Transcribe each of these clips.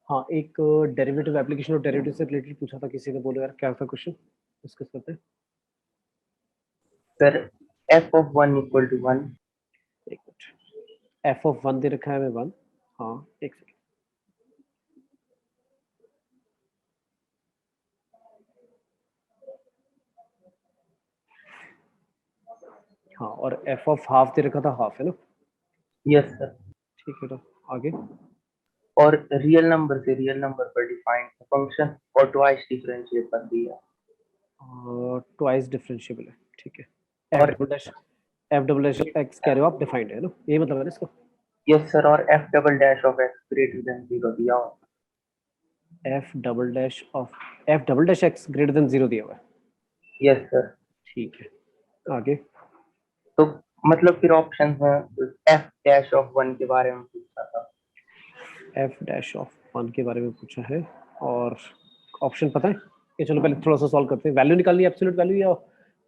हाँ, एक derivative application और डेरिवेटिव से रिलेटेड पूछा था किसी ने, बोलो यार क्या था क्वेश्चन, डिस्कस करते हैं। Sir f of 1 equal to 1. एक मिनट, एफ ऑफ 1 दे रखा है हमें 1। हाँ एक सेकंड, हाँ, और एफ ऑफ हाफ दे रखा था, हाफ है ना। Yes sir. ठीक है, तो आगे। और रियल नंबर से रियल नंबर पर डिफाइंड फंक्शन और ट्वाइस डिफरेंशिएट कर दिया. ट्वाइस डिफरेंशिएबल है, ठीक है। और एफ डबल डैश एक्स कह रहे हो आप, डिफाइंड है ना, ये मतलब है ना इसका। यस सर, और f double dash of x greater then 0 दिया हुआ. F double dash x greater than 0 दिया हुआ है। Yes sir. ठीक है, आगे। तो मतलब फिर ऑप्शन है f डैश ऑफ 1 के बारे में पूछा था. एफ डैश ऑफ 1 के बारे में पूछा है, और ऑप्शन पता है? ये चलो पहले थोड़ा सा सॉल्व करते हैं। वैल्यू निकालनी है, एब्सोल्यूट वैल्यू या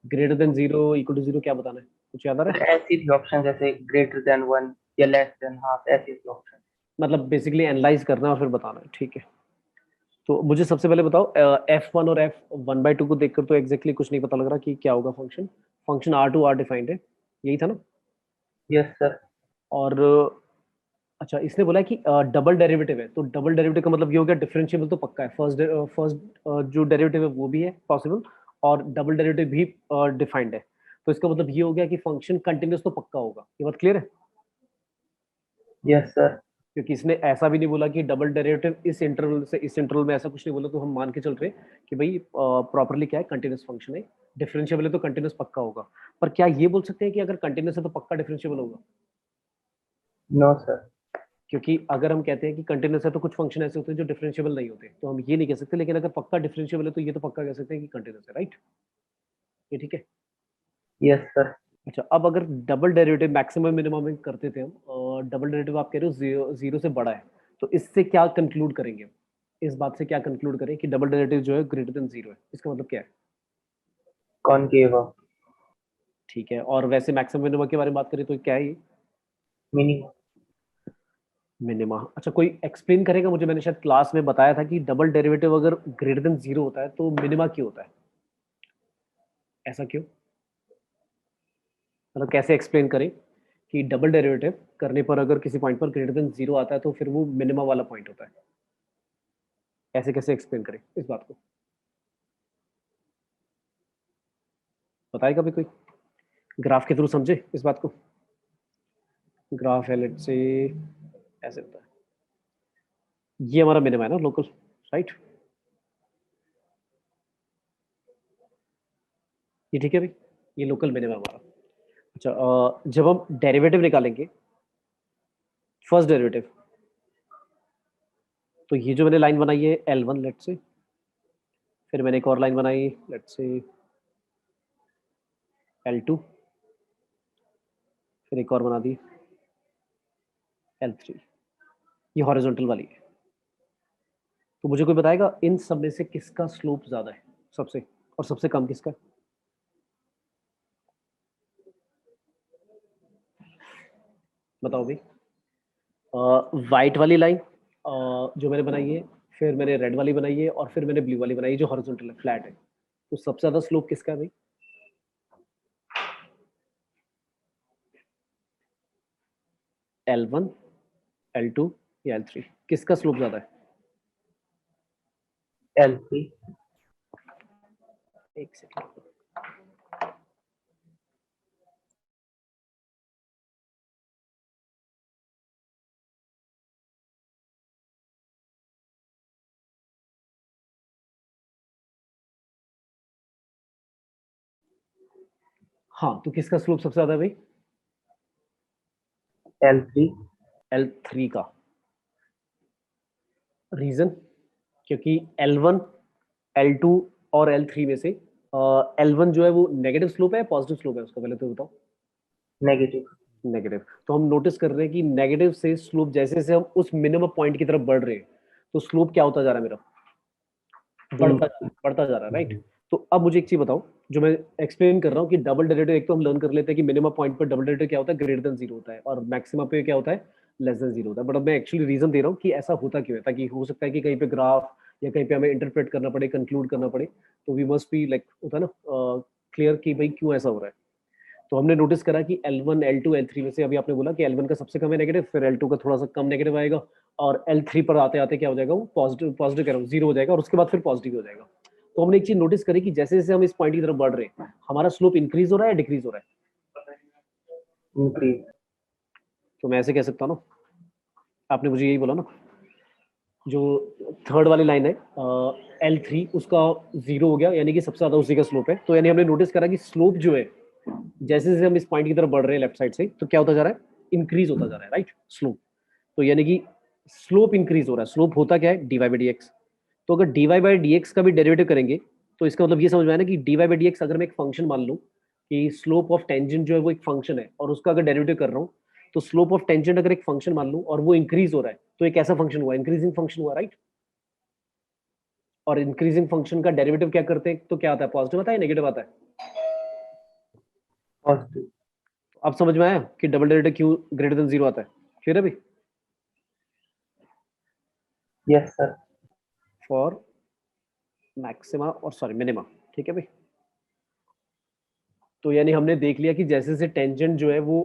ग्रेटर देन 0, इक्वल टू 0, क्या बताना है, कुछ याद आ रहा है? ऐसी भी ऑप्शन जैसे ग्रेटर देन 1 या लेस देन हाफ, ऐसी भी ऑप्शन. मतलब बेसिकली एनालाइज करना है और फिर बताना है, ठीक है। तो मुझे सबसे पहले बताओ, F1 और F1/2 को देखकर तो एग्जैक्टली कुछ नहीं पता लग रहा कि क्या होगा function. Function R2 R defined है, यही था ना। Yes sir. और अच्छा, इसने बोला है कि डबल डेरिवेटिव है, तो डबल डेरिवेटिव का मतलब ये हो गया डिफरेंशिएबल तो पक्का है। फर्स्ट जो डेरिवेटिव है वो भी है पॉसिबल, और डबल डेरिवेटिव भी डिफाइंड है। तो इसका मतलब ये हो गया कि फंक्शन कंटिन्यूअस तो पक्का होगा। ये बात क्लियर है? Yes sir. क्योंकि इसने ऐसा भी नहीं बोला कि डबल डेरिवेटिव इस इंटरवल से इस इंटरवल में, ऐसा कुछ नहीं बोला। तो हम मान के चल रहे हैं कि भाई प्रॉपरली क्या है, कंटिन्यूअस फंक्शन है, डिफरेंशिएबल है तो कंटिन्यूअस पक्का होगा। पर क्या ये बोल सकते हैं कि अगर कंटिन्यूअस है तो पक्का डिफरेंशिएबल होगा? No sir. क्योंकि अगर हम कहते हैं कि कंटिन्यूअस है तो कुछ फंक्शन ऐसे होते हैं जो डिफरेंशिएबल नहीं होते, तो हम ये नहीं कह सकते। लेकिन अगर पक्का डिफरेंशिएबल है तो ये तो पक्का कह सकते हैं कि कंटिन्यूअस है, राइट? ये ठीक है। Yes sir. अच्छा, अब अगर डबल डेरिवेटिव मैक्सिमम मिनिमम में करते थे हम, और डबल डेरिवेटिव आप कह रहे हो जीरो से बड़ा है, तो इससे क्या कंक्लूड करेंगे हम? इस बात से क्या कंक्लूड करें कि डबल डेरिवेटिव जो है ग्रेटर देन 0 है, इसका मतलब क्या है? कॉनकेव. ठीक है, और वैसे मैक्सिमम मिनिमम के बारे में बात करें तो क्या है ये? मिनिमम. मिनिमा। अच्छा, कोई एक्सप्लेन करेगा मुझे? मैंने शायद क्लास में बताया था कि डबल डेरिवेटिव अगर ग्रेटर देन 0 होता है तो मिनिमा क्यों होता है? ऐसा क्यों? मतलब कैसे एक्सप्लेन करें कि डबल डेरिवेटिव करने पर अगर किसी पॉइंट पर ग्रेटर देन 0 आता है तो फिर वो मिनिमा वाला पॉइंट होता है? ऐसे कैसे एक्सप्लेन करें इस बात को? बताएगा भी कोई? ग्राफ के थ्रू समझे इस बात को? ग्राफ है, लेट्स से ऐसे होता है, ये हमारा मिनिमा है ना, लोकल, राइट? ये ठीक है भाई, ये लोकल मिनिमा हमारा। अच्छा, जब हम डेरिवेटिव निकालेंगे, फर्स्ट डेरिवेटिव, तो ये जो मैंने लाइन बनाई है L1 लेट्स से, फिर मैंने एक और लाइन बनाई लेट्स से L2, फिर एक और बना दी L3, ये हॉरिजॉन्टल वाली है। तो मुझे कोई बताएगा इन सब में से किसका स्लोप ज्यादा है सबसे, और सबसे कम किसका? बताओ भाई। वाइट वाली लाइन जो मैंने बनाई है, फिर मैंने रेड वाली बनाई है, और फिर मैंने ब्लू वाली बनाई है जो हॉरिजॉन्टल है, फ्लैट है। तो सबसे ज्यादा स्लोप किसका है भाई? L1, L2 या L3, किसका स्लोप ज्यादा है? L3. एक सेकंड। हाँ, तो किसका स्लोप सबसे ज्यादा है भाई? L3. L3 का। रीजन? क्योंकि L1, L2 और L3 में से L1 जो है वो नेगेटिव स्लोप है, पॉजिटिव स्लोप है उसका, पहले तो बताओ। नेगेटिव. नेगेटिव। तो हम नोटिस कर रहे हैं कि नेगेटिव से स्लोप, जैसे जैसे हम उस मिनिमम पॉइंट की तरफ बढ़ रहे हैं, तो स्लोप क्या होता जा रहा है मेरा? बढ़ता जा रहा है, राइट? तो अब मुझे एक चीज बताओ, जो मैं एक्सप्लेन कर रहा हूँ कि डबल डेरिवेटिव, एक तो हम लर्न कर लेते हैं कि मिनिमम पॉइंट पर डबल डेरिवेटिव क्या होता है, ग्रेटर देन 0 होता है, और मैक्सिमम पे क्या होता है, लेस देन 0 होता है। बट अब मैं एक्चुअली रीजन दे रहा हूँ कि ऐसा होता क्यों है, ताकि हो सकता है कि कहीं पे ग्राफ या कहीं पे हमें इंटरप्रेट करना पड़े, कंक्लूड करना पड़े, तो वी मस्ट बी लाइक होता है ना क्लियर कि भाई क्यों ऐसा हो रहा है। तो हमने नोटिस करा कि L1 L2 L3 में से अभी आपने बोला कि L1 का सबसे कम है नेगेटिव, फिर L2 का थोड़ा सा कम नेगेटिव आएगा, और L3 पर आते आते क्या हो जाएगा, वो पॉजिटिव पॉजिटिव कह रहा हूँ 0 हो जाएगा, और उसके बाद फिर पॉजिटिव हो जाएगा। तो हमने एक चीज नोटिस करी कि जैसे जैसे हम इस पॉइंट की तरफ बढ़ रहे हैं, हमारा स्लोप इंक्रीज हो रहा है, डिक्रीज हो रहा है। इंक्रीज। तो मैं ऐसे कह सकता हूँ ना, आपने मुझे यही बोला ना, जो थर्ड वाली लाइन है L3 उसका 0 हो गया, यानी कि सबसे ज्यादा उसी का स्लोप है। तो यानी हमने नोटिस करा कि स्लोप जो है, जैसे जैसे हम इस पॉइंट की तरफ बढ़ रहे हैं लेफ्ट साइड से, तो क्या होता जा रहा है, इंक्रीज होता जा रहा है, राइट, स्लोप। तो यानी कि स्लोप इंक्रीज हो रहा है। स्लोप होता क्या है, d y by d x. तो अगर d y by d x का भी डेरिवेटिव करेंगे, तो इसका मतलब ये समझ में आया ना कि d y by d x अगर मैं एक फंक्शन मान लूं कि स्लोप ऑफ टेंजेंट जो है वो एक फंक्शन है, और उसका अगर डेरिवेटिव कर रहा हूं, तो स्लोप ऑफ टेंजेंट अगर एक फंक्शन मान लूं और वो इंक्रीज हो रहा है, तो एक ऐसा फंक्शन हुआ, इंक्रीजिंग फंक्शन हुआ, राइट। और इंक्रीजिंग फंक्शन का डेरिवेटिव क्या करते हैं, तो क्या आता है, पॉजिटिव आता है, नेगेटिव आता है। पॉजिटिव। अब समझ में आया कि डबल डेरिवेटिव क्यों ग्रेटर देन 0 आता है। क्लियर है भाई। Yes sir. फॉर मैक्सिमा और सॉरी मिनिमा, ठीक है भाई। तो यानी हमने देख लिया कि जैसे जैसे टेंजेंट जो है वो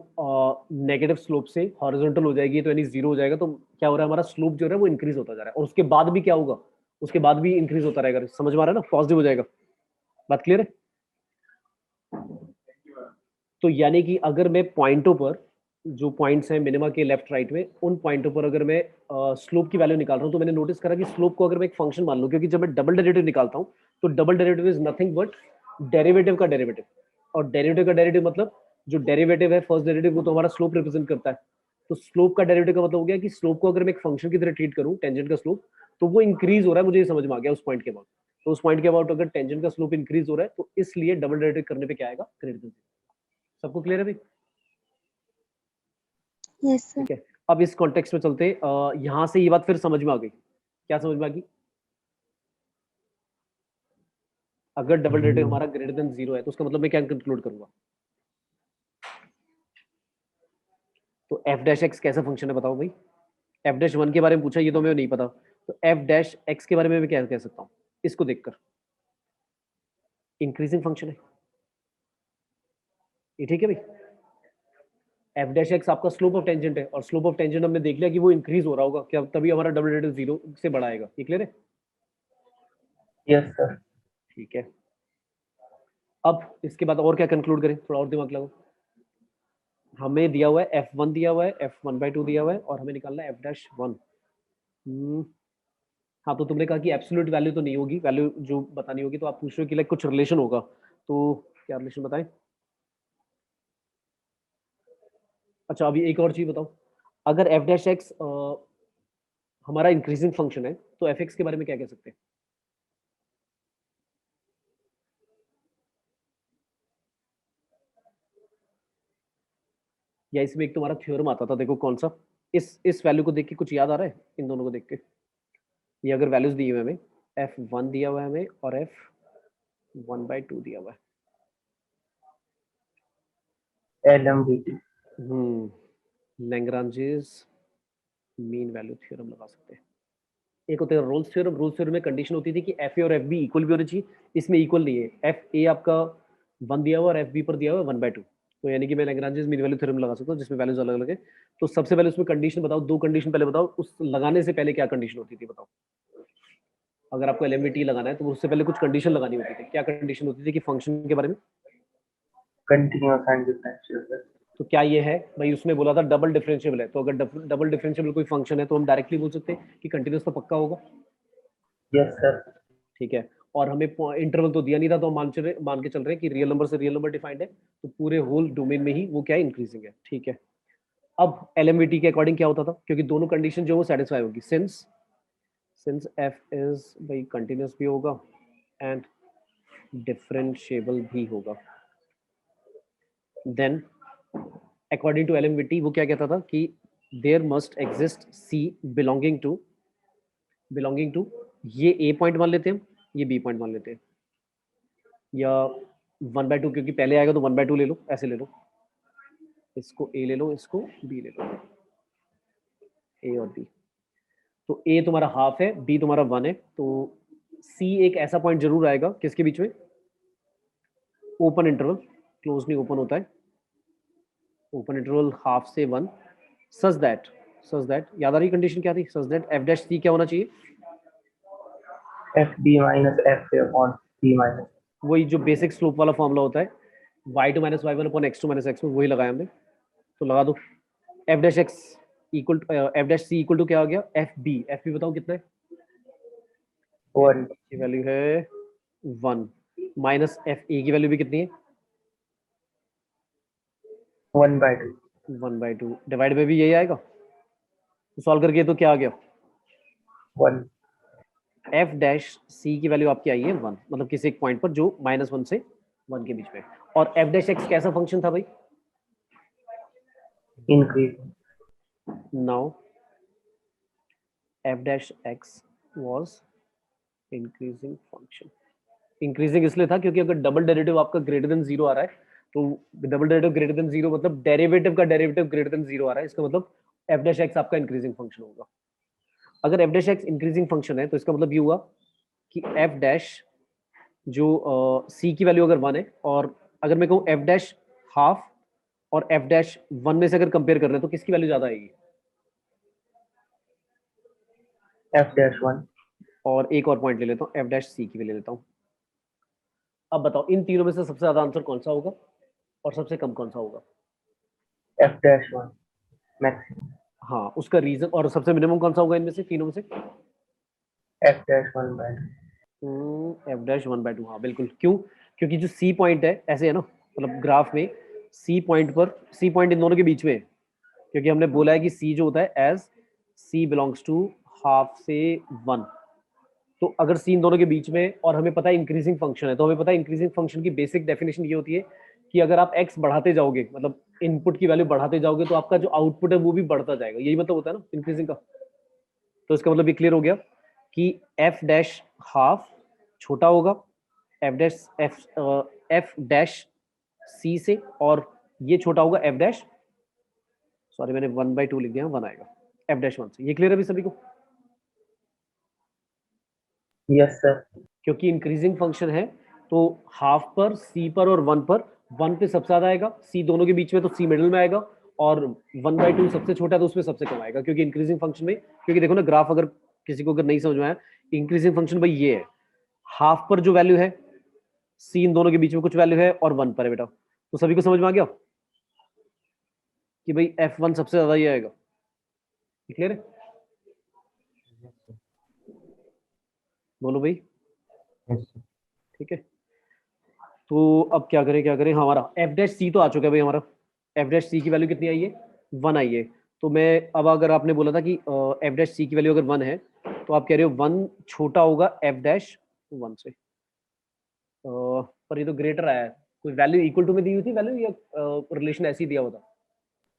नेगेटिव स्लोप से हॉरिजॉन्टल हो जाएगी, तो यानी 0 हो जाएगा, तो क्या हो रहा है, हमारा स्लोप जो है वो इंक्रीज होता जा रहा है, और उसके बाद भी क्या होगा, उसके बाद भी इंक्रीज होता रहेगा। समझ में आ रहा है ना, पॉजिटिव हो जाएगा। बात क्लियर है। तो यानी कि अगर मैं पॉइंटों पर, जो पॉइंट्स हैं मिनिमा के लेफ्ट राइट में, उन पॉइंटों पर अगर मैं स्लोप की वैल्यू निकाल रहा हूं, तो मैंने नोटिस करा कि स्लोप को अगर मैं एक फंक्शन मान लूं, क्योंकि जब मैं डबल डेरिवेटिव निकालता हूं, तो double derivative is nothing but derivative का डेरिवेटिव। और डेरिवेटिव का डेरिवेटिव मतलब जो डेरिवेटिव है फर्स्ट डेरिवेटिव, वो तो हमारा स्लोप रिप्रेजेंट करता है। तो स्लोप का डेरिवेटिव का मतलब हो गया कि स्लोप को अगर मैं एक फंक्शन की तरह ट्रीट करूं, टेंजेंट का स्लोप, तो वो इंक्रीज हो रहा है, मुझे ये समझ में आ गया उस पॉइंट के बाद। तो उस पॉइंट के बाद अगर टेंजेंट का स्लोप इंक्रीज हो रहा है, तो इसलिए डबल डेरिवेटिव करने पे क्या आएगा, ग्रेटर देन। सबको क्लियर है भाई। Yes sir. ठीक है, अब इस कॉन्टेक्स्ट में चलते, यहां से ये बात फिर समझ में आ गई। क्या समझ में आ गई, अगर डबल डेरिवेटिव हमारा ग्रेटर देन 0 है, तो उसका मतलब मैं क्या कंक्लूड करूंगा, तो एफ डैश एक्स कैसा फंक्शन है, बताओ भाई। एफ डैश वन के बारे में पूछा, ये तो मैं नहीं पता, तो एफ डैश एक्स के बारे में मैं क्या कह सकता हूँ, इसको देखकर इंक्रीजिंग फंक्शन है, ये ठीक है भाई। एफ डैश एक्स आपका स्लोप ऑफ टेंजेंट है, और स्लोप ऑफ टेंजेंट हमने देख लिया कि वो इंक्रीज हो रहा होगा, क्या तभी हमारा डबल डेरिवेटिव 0 से बड़ा आएगा। ये क्लियर है। Yes sir. ठीक है, अब इसके बाद और क्या कंक्लूड करें, थोड़ा और दिमाग लगाओ। हमें दिया हुआ है F1 दिया हुआ है, F1/2 दिया हुआ है, और हमें निकालना है F-1। हाँ, तो तुमने कहा कि एब्सोल्यूट वैल्यू तो नहीं होगी, वैल्यू जो बतानी होगी, तो आप पूछ रहे हो कि लाइक कुछ रिलेशन होगा, तो क्या रिलेशन बताएं। अच्छा, अभी एक और चीज बताओ, अगर एफ डैश एक्स हमारा इंक्रीजिंग फंक्शन है, तो एफ एक्स के बारे में क्या कह सकते हैं। या इसमें एक तुम्हारा थ्योरम आता था, देखो कौन सा, इस वैल्यू को देख के कुछ याद आ रहा है, इन दोनों को देख के। ये अगर वैल्यूज दी हुई है हमें, F1 दिया हुआ है हमें, और F1/2 दिया हुआ है। LMVT। Lagrange's mean value theorem लगा सकते हैं। एक होता है रोल्स थ्योरम। रोल्स थ्योरम में कंडीशन होती थी कि एफ ए और एफ बी इक्वल भी होने चाहिए, इसमें इक्वल नहीं है, एफ ए आपका 1 दिया हुआ और एफ बी पर दिया हुआ 1/2। तो यानी कि मैं लैग्रांजेस मीन वैल्यू थ्योरम लगा सकता हूँ, जिसमें वैल्यूज अलग अलग है। तो सबसे पहले उसमें कंडीशन बताओ, दो कंडीशन पहले बताओ, उस लगाने से पहले क्या कंडीशन होती थी बताओ। अगर आपको एलएमवीटी लगाना है, तो उससे पहले कुछ कंडीशन लगानी होती थी। क्या कंडीशन होती थी कि फंक्शन के बारे में, कंटिन्यूअस एंड डिफरेंशियल सर। तो क्या ये है भाई, उसमें बोला था डबल डिफरेंशिएबल है, तो अगर डबल डिफरेंशिएबल कोई फंक्शन है, तो हम डायरेक्टली बोल सकते हैं कि कंटिन्यूअस तो पक्का होगा। Yes sir. ठीक है, और हमें इंटरवल तो दिया नहीं था, तो हम मान के चल रहे हैं कि रियल नंबर से रियल नंबर डिफाइंड है, तो पूरे होल डोमेन में ही वो क्या है, इंक्रीजिंग है। ठीक है, अब एलएमवीटी के अकॉर्डिंग क्या होता था, क्योंकि दोनों कंडीशन जो वो सेटिस्फाई होगी, सिंस सिंस एफ इज भाई कंटिन्यूअस भी होगा एंड डिफरेंशिएबल भी होगा, देन अकॉर्डिंग टू एलएमवीटी वो क्या कहता था कि there must exist c belonging to ये ए पॉइंट मान लेते हैं हम, ये बी पॉइंट मान लेते हैं, या 1/2, क्योंकि पहले आएगा तो 1/2 ले लो, ऐसे ले लो, इसको ए ले लो, इसको बी ले लो। ए और बी। तो ए तुम्हारा हाफ है, बी तुम्हारा 1 है, तो सी एक ऐसा पॉइंट जरूर आएगा किसके बीच में, ओपन इंटरवल, क्लोज नहीं ओपन होता है, ओपन इंटरवल हाफ से 1, सच दैट याद आ रही कंडीशन क्या थी, such that f dash c क्या होना चाहिए, f b minus f a upon b minus, वही जो बेसिक स्लोप वाला फॉर्मूला होता है, y2 minus Y one upon x2 minus x1, वही लगाया हमने। तो लगा दो f dash x equal f dash c equal to क्या आ गया, एफ बी बताओ कितना है, 1 की वैल्यू है 1 माइनस एफ ए की वैल्यू भी कितनी है, 1/2, 1/2 डिवाइड में भी यही आएगा, तो सॉल्व करके तो क्या आ गया, 1 एफ डैश सी की वैल्यू आपकी आई है 1, मतलब किसी एक पॉइंट पर जो -1 से 1 के बीच में। और एफ डैश एक्स कैसा फंक्शन था भाई, increase, now F dash x was increasing function. Increasing इसलिए था क्योंकि अगर डबल डेरिवेटिव आपका ग्रेटर देन 0 आ रहा है, तो डबल डेरिवेटिव ग्रेटर देन 0 मतलब डेरिवेटिव का डेरिवेटिव ग्रेटर देन 0 आ रहा है, इसका मतलब एफ डैश एक्स आपका इंक्रीजिंग फंक्शन होगा। अगर F dash x increasing function है तो इसका मतलब ये हुआ कि एफ डैश जो सी की वैल्यू अगर 1 है, और अगर मैं कहूँ एफ डैश हाफ और एफ डैश 1 में से अगर कंपेयर कर रहे हैं तो किसकी वैल्यू ज्यादा आएगी, एफ डैश 1, और एक और पॉइंट ले लेता हूँ, एफ डैश सी की भी ले लेता हूँ। अब बताओ इन तीनों में से सबसे ज्यादा आंसर कौन सा होगा और सबसे कम कौन सा होगा, एफ डैश 1 मैक्सिमम, हाँ उसका रीजन, और सबसे मिनिमम कौन सा होगा इनमें से तीनों में से, एफ डैश 1/2, एफ डैश 1/2, हाँ बिल्कुल। क्यों, क्योंकि जो सी पॉइंट है ऐसे है ना, मतलब ग्राफ में सी पॉइंट पर, सी पॉइंट इन दोनों के बीच में है, क्योंकि हमने बोला है कि सी जो होता है as c belongs to half से 1, तो अगर सी इन दोनों के बीच में, और हमें पता है इंक्रीजिंग फंक्शन है, तो हमें पता है इंक्रीजिंग फंक्शन की बेसिक डेफिनेशन ये होती है कि अगर आप एक्स बढ़ाते जाओगे, मतलब इनपुट की वैल्यू बढ़ाते जाओगे, तो आपका जो आउटपुट है वो भी बढ़ता जाएगा, यही मतलब होता है ना इंक्रीजिंग का। तो इसका मतलब ये क्लियर हो गया कि एफ डैश हाफ छोटा होगा एफ डैश सी से, और ये छोटा होगा एफ डैश, सॉरी मैंने 1/2 लिख दिया, 1 आएगा एफ डैश 1 से। ये क्लियर है अभी सभी को, यस सर, क्योंकि इंक्रीजिंग फंक्शन है तो हाफ पर, सी पर और 1 पर, 1 पे सबसे ज्यादा आएगा, सी दोनों के बीच में तो सी मिडिल में आएगा, और 1/2 सबसे छोटा है तो उसमें सबसे कम आएगा, क्योंकि इंक्रीजिंग फंक्शन में, क्योंकि देखो ना ग्राफ, अगर किसी को अगर नहीं समझ में आया, इंक्रीजिंग फंक्शन भाई ये है, हाफ पर जो वैल्यू है, सी इन दोनों के बीच में कुछ वैल्यू है, और 1 पर है बेटा। तो सभी को समझ में आ गया कि भाई F1 सबसे ज्यादा ही आएगा, क्लियर है, बोलो भाई, ठीक है। तो अब क्या करें क्या करें, हमारा एफ डैश सी तो आ चुका है भाई, हमारा एफ डैश सी की वैल्यू कितनी आई है, 1 आई है। तो मैं अब, अगर आपने बोला था कि एफ डैश सी की वैल्यू अगर 1 है, तो आप कह रहे हो 1 छोटा होगा एफ डैश 1 से, पर ये तो ग्रेटर आया है, कोई वैल्यू इक्वल टू में दी हुई थी वैल्यू, या रिलेशन ऐसे ही दिया हुआ था,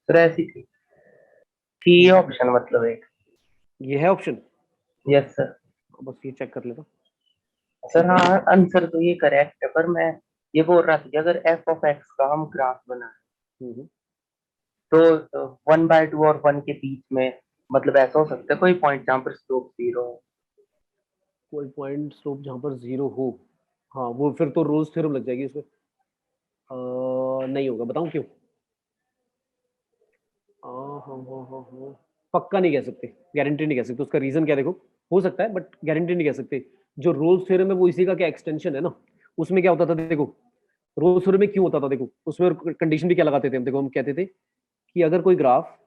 सर ऐसी थी ये ऑप्शन मतलब एक, ये है ऑप्शन, यस सर। बस ये चेक कर लेता। सर हाँ, आंसर तो ये करेक्ट है, पर मैं ये बोल रहा था कि अगर एफ ऑफ एक्स का हम ग्राफ बनाए हम्म, तो 1/2 और 1 के बीच में, मतलब ऐसा हो सकता है कोई पॉइंट जहाँ पर स्लोप 0 हो। कोई पॉइंट स्लोप जहां पर 0 हो, हाँ वो फिर तो रोज थ्योरम लग जाएगी इसमें, नहीं होगा, बताऊं क्यों, पक्का नहीं कह सकते, गारंटी नहीं कह सकते, उसका रीजन क्या, देखो हो सकता है बट गारंटी नहीं कह सकते। जो रोल्स थ्योरम है वो इसी का क्या एक्सटेंशन है ना, उसमें क्या होता था देखो, रोल्स थ्योरम में क्यों होता था देखो, उसमें कंडीशन भी क्या लगाते थे हम, देखो हम कहते थे कि अगर कोई ग्राफ,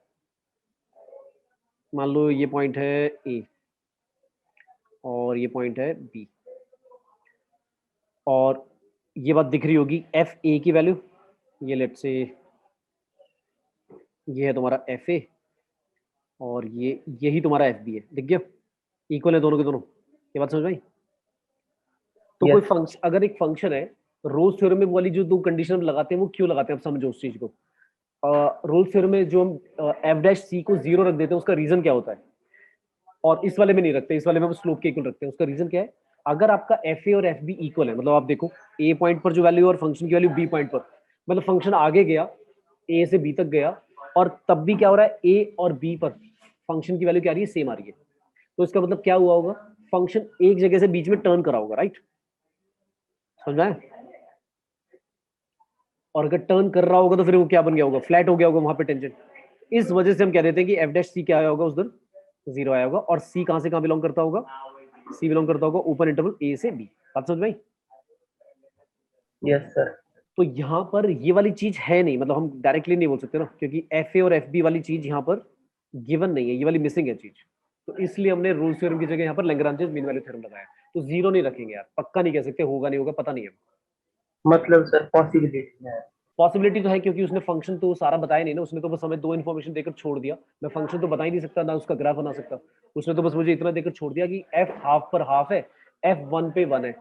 मान लो ये पॉइंट है ए और ये पॉइंट है बी, और ये बात दिख रही होगी एफ ए की वैल्यू, ये लेट से ये है तुम्हारा एफ ए, और ये यही तुम्हारा एफ बी है, दिख गया, इक्वल है दोनों के दोनों, ये बात समझ में आई। तो कोई यस, फंक्शन, अगर एक फंक्शन है, रोल्स थ्योरम में वाली जो दो कंडीशन हम लगाते हैं वो क्यों लगाते हैं, आप समझो उस चीज को। रोल्स थ्योरम में जो हम एफ डैश सी को 0 रख देते हैं, उसका रीजन क्या होता है, और इस वाले में नहीं रखते, इस वाले में हम स्लोप के इक्वल रखते हैं, उसका रीजन क्या है, अगर आपका एफ ए और एफ बी इक्वल है, मतलब आप देखो ए पॉइंट पर जो वैल्यू और फंक्शन की वैल्यू बी पॉइंट पर, मतलब फंक्शन आगे गया, ए से बी तक गया, और तब भी क्या हो रहा है, ए और बी पर फंक्शन की वैल्यू क्या आ रही है, सेम आ रही है। तो इसका मतलब क्या हुआ होगा, फंक्शन एक जगह से बीच में टर्न करा होगा, राइट, समझ में आया? और अगर टर्न कर रहा होगा तो फिर वो क्या बन गया होगा, फ्लैट हो गया होगा वहां पे टेंजेंट। इस वजह से हम कह देते हैं कि एफ डैश सी क्या आया होगा उधर, जीरो आया होगा। और सी कहां से कहां बिलोंग करता होगा, सी बिलोंग करता होगा ओपन इंटरवल ए से बी। बात समझ में आई? Yes sir. तो यहाँ पर ये वाली चीज है नहीं, मतलब हम डायरेक्टली नहीं बोल सकते ना, क्योंकि एफ ए और एफ बी वाली चीज यहाँ पर गिवन नहीं है, ये वाली मिसिंग है चीज। तो इसलिए हमने रूल्स थ्योरम की जगह यहाँ पर लैग्रांजेस मीन वैल्यू थ्योरम लगाया। तो जीरो नहीं रखेंगे यार, पक्का नहीं कह सकते, होगा नहीं होगा पता नहीं है। मतलब सर पॉसिबिलिटी है। पॉसिबिलिटी तो है, क्योंकि उसने फंक्शन तो सारा बताया नहीं ना, उसने तो बस हमें दो इन्फॉर्मेशन देकर छोड़ दिया। मैं फंक्शन तो बता ही नहीं सकता, ना उसका ग्राफ बना सकता। उसने तो बस मुझे इतना देकर छोड़ दिया कि एफ हाफ पर हाफ है, एफ वन पे वन है।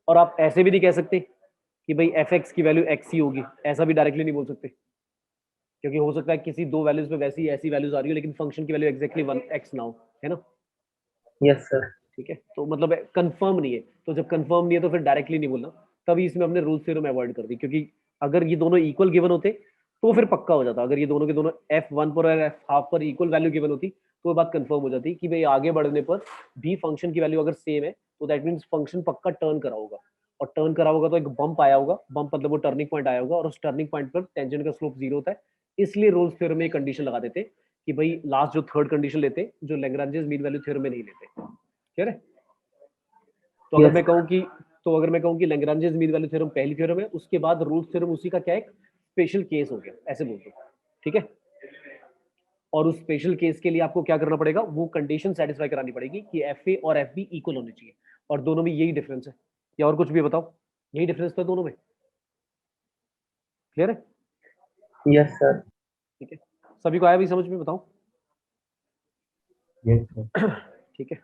और आप ऐसे भी नहीं कह सकते कि भाई एफ एक्स की वैल्यू एक्स ही होगी, ऐसा भी डायरेक्टली नहीं बोल सकते, क्योंकि हो सकता है किसी दो वैल्यूज पे वैसी ऐसी वैल्यूज आ रही हो लेकिन फंक्शन की वैल्यू एक्जैक्टली वन एक्स ना हो, है ना? Yes sir. ठीक है, तो मतलब कंफर्म नहीं है। तो जब कंफर्म नहीं है तो फिर डायरेक्टली नहीं बोलना। तभी इसमें हमने रूल थ्योरम अवॉइड कर दी, क्योंकि अगर ये दोनों इक्वल गिवन होते तो फिर पक्का हो जाता। अगर ये दोनों के दोनों एफ वन पर और एफ हाफ पर इक्वल वैल्यू गिवन होती तो वो बात कंफर्म हो जाती कि भाई आगे बढ़ने पर भी फंक्शन की वैल्यू अगर सेम है तो दैट मीन्स फंक्शन पक्का टर्न करा होगा। और टर्न करा होगा तो एक बम्प आया होगा, बम्प मतलब वो टर्निंग पॉइंट आया होगा, और उस टर्निंग पॉइंट पर टेंजेंट का स्लोप जीरो होता है। इसलिए रोल्स थ्योरम में कंडीशन लगा देते कि भाई लास्ट जो थर्ड कंडीशन लेते, जो लैग्रांजेस मीन वैल्यू थ्योरम में नहीं लेते। क्लियर है? तो अगर यस मैं कहूँ कि लैग्रांजेस मीन वैल्यू थ्योरम पहली थ्योरम है, उसके बाद रूल्स थ्योरम उसी का क्या है, स्पेशल केस हो गया, ऐसे बोल दो। ठीक है? और उस स्पेशल केस के लिए आपको क्या करना पड़ेगा, वो कंडीशन सेटिस्फाई करानी पड़ेगी कि एफ ए और एफ बी इक्वल होने चाहिए। और दोनों में यही डिफरेंस है, या और कुछ भी बताओ, यही डिफरेंस तो है दोनों में। क्लियर है? Yes sir. ठीक है, सभी को आया भी समझ में, बताओ? Yes sir. ठीक है,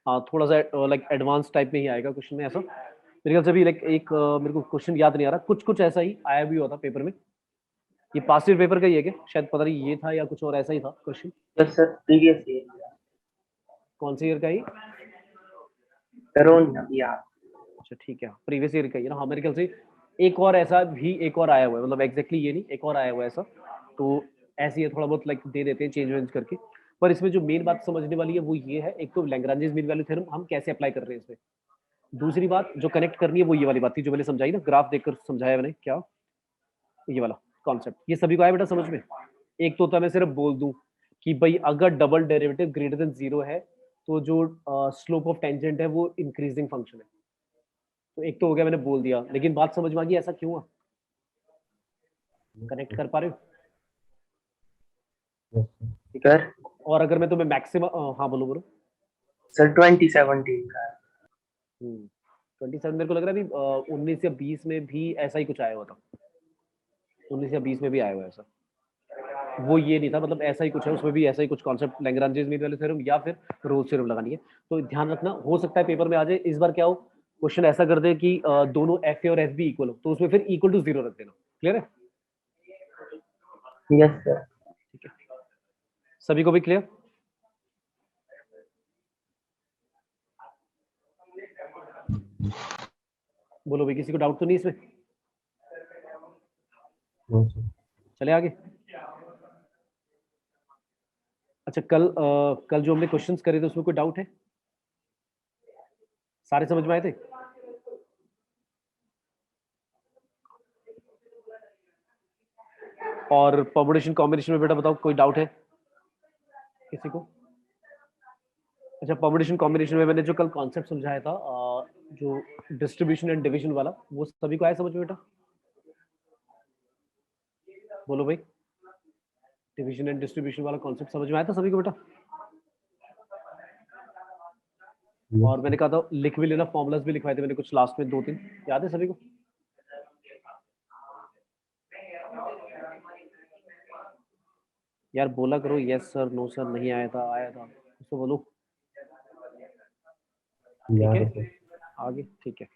हाँ थोड़ा सा लाइक एडवांस टाइप में ही आएगा क्वेश्चन में ऐसा मेरे ख्याल से भी। लाइक एक मेरे को क्वेश्चन याद नहीं आ रहा, कुछ कुछ ऐसा ही आया भी हुआ था पेपर में। ये पास्ट ईयर पेपर का ही है क्या शायद, पता नहीं ये था या कुछ और ऐसा ही था question. Yes sir previous year. कौन से ईयर का ही? करोन या। अच्छा ठीक है, प्रीवियस ईयर का ही है ना। हाँ मेरे ख्याल से एक और ऐसा भी एक और आया हुआ है, मतलब एग्जैक्टली ये नहीं, एक और आया हुआ है ऐसा। तो ऐसे ही थोड़ा बहुत लाइक दे देते हैं चेंज वेंज करके। पर इसमें जो मेन बात समझने वाली है वो ये है, एक तो लैग्रांजेस मीन वैल्यू थ्योरम हम कैसे अप्लाई कर रहे हैं इसमें। दूसरी बात जो कनेक्ट करनी है वो ये वाली बात थी जो मैंने समझाई ना, ग्राफ देखकर समझाया मैंने, क्या ये वाला कॉन्सेप्ट। ये सभी को आया बेटा समझ में? एक तो होता है मैं सिर्फ बोल दूं कि भाई अगर double derivative greater than zero है तो जो स्लोप ऑफ टेंजेंट है वो इंक्रीजिंग फंक्शन है। तो एक तो हो गया, मैंने बोल दिया, लेकिन बात समझ में आ गई ऐसा क्यों हुआ, कनेक्ट कर पा रहे हो? ठीक है, सर। और अगर मैं तुम्हें मैक्सिमम, हाँ बोलो बोलो। सर 2017 का है। 27 मेरे को लग रहा है अभी 19 या 20 में भी ऐसा ही कुछ आया हुआ था, 19 या 20 में भी आया हुआ है ऐसा। वो ये नहीं था, मतलब ऐसा ही कुछ है, उसमें भी ऐसा ही कुछ concept Lagrange's mean value theorem या फिर रोल्स थ्योरम लगानी है। तो ध्यान रखना, हो सकता है पेपर में आ जाए इस बार क्या हो, क्वेश्चन ऐसा कर दे कि दोनों एफ ए और एफ बी इक्वल हो, तो उसमें फिर इक्वल टू जीरो रख देना। क्लियर है? Yes sir. ठीक है, सभी को भी क्लियर? बोलो भाई, किसी को डाउट तो नहीं इसमें? चले आगे। अच्छा कल जो हमने क्वेश्चंस करे थे उसमें कोई डाउट है? सारे समझ में आए थे? और परमुटेशन कॉम्बिनेशन में बेटा बताओ, कोई डाउट है किसी को? अच्छा, परमुटेशन कॉम्बिनेशन में मैंने जो कल कॉन्सेप्ट समझाया था, जो डिस्ट्रीब्यूशन एंड डिवीजन वाला, वो सभी को आया समझ में बेटा? बोलो भाई, डिवीजन एंड डिस्ट्रीब्यूशन वाला कॉन्सेप्ट समझ में आया था सभी को बेटा? और मैंने कहा था लिख भी लेना, फॉर्मुलाज भी लिखवाए थे मैंने कुछ लास्ट में दो तीन, याद है सभी को? यार बोला करो यस सर नो सर, नहीं आया था आया था उसको बोलो। ठीक है, आगे ठीक है।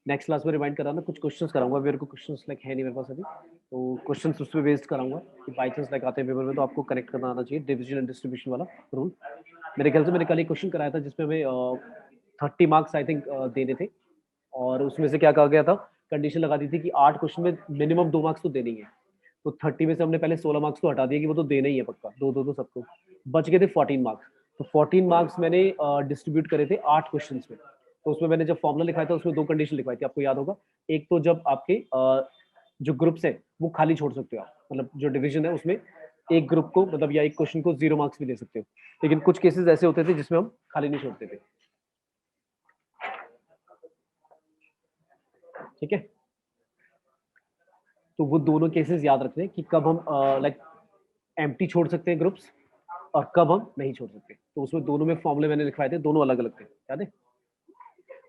नेक्स्ट क्लास में रिमाइंड कराना, कुछ क्वेश्चंस कराऊंगा, मेरे को क्वेश्चंस लाइक है नहीं मेरे पास अभी, तो क्वेश्चंस उस पर बेस्ड कराऊंगा कि बाई चांस लाइक आते हैं पेपर में तो आपको कनेक्ट करना आना चाहिए डिवीजन एंड डिस्ट्रीब्यूशन वाला रूल। मेरे ख्याल से मैंने कल एक क्वेश्चन कराया था जिसमें हमें 30 मार्क्स आई थिंक देने थे, और उसमें से क्या कहा गया था, कंडीशन लगा दी थी कि 8 क्वेश्चन में मिनिमम 2 मार्क्स तो देने ही है। तो 30 में से हमने पहले 16 मार्क्स तो हटा दिए कि वो तो देना ही है पक्का, दो दो तो सबको, बच गए थे 14 मार्क्स। तो 14 मार्क्स मैंने डिस्ट्रीब्यूट करे थे 8 क्वेश्चंस में। तो उसमें मैंने जब फॉर्मूला लिखाया था उसमें 2 कंडीशन लिखवाई थी, आपको याद होगा। एक तो जब आपके जो ग्रुप्स है वो खाली छोड़ सकते हो आप, मतलब जो डिवीजन है उसमें एक ग्रुप को मतलब या एक क्वेश्चन को 0 मार्क्स भी दे सकते हो। लेकिन कुछ केसेस ऐसे होते थे जिसमें हम खाली नहीं छोड़ते थे। ठीक है, तो वो दोनों केसेस याद रखने कि कब हम लाइक एम्प्टी छोड़ सकते हैं ग्रुप्स और कब हम नहीं छोड़ सकते। तो उसमें दोनों में फॉर्मूले मैंने लिखवाए थे, दोनों अलग अलग थे, याद है।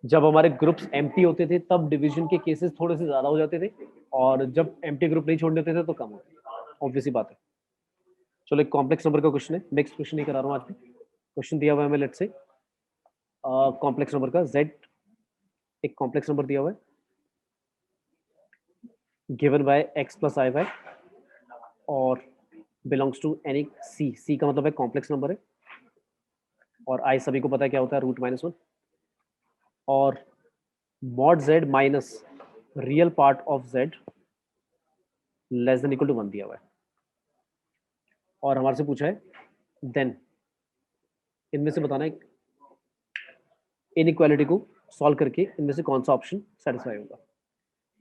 जब हमारे ग्रुप्स एम्प्टी होते थे तब डिवीजन के केसेस थोड़े से ज्यादा हो जाते थे, और जब एम्प्टी ग्रुप नहीं छोड़ने देते थे तो कम होते थे, ऑब्वियसली बात है। चलो एक कॉम्प्लेक्स नंबर का क्वेश्चन है, नेक्स्ट क्वेश्चन ही करा रहा हूँ आज भी। क्वेश्चन दिया हुआ है हमें, लेट्स से कॉम्प्लेक्स नंबर का z, एक कॉम्प्लेक्स नंबर दिया हुआ है given by x plus i y और belongs to any C, C का मतलब है कॉम्प्लेक्स नंबर है, और आई सभी को पता है क्या होता है, √-1, और mod z minus real part of z less than equal to 1 दिया हुआ है। और हमारे से पूछा है देन इनमें से बताना है इनइक्वालिटी को सॉल्व करके इनमें से कौन सा ऑप्शन सेटिस्फाई होगा।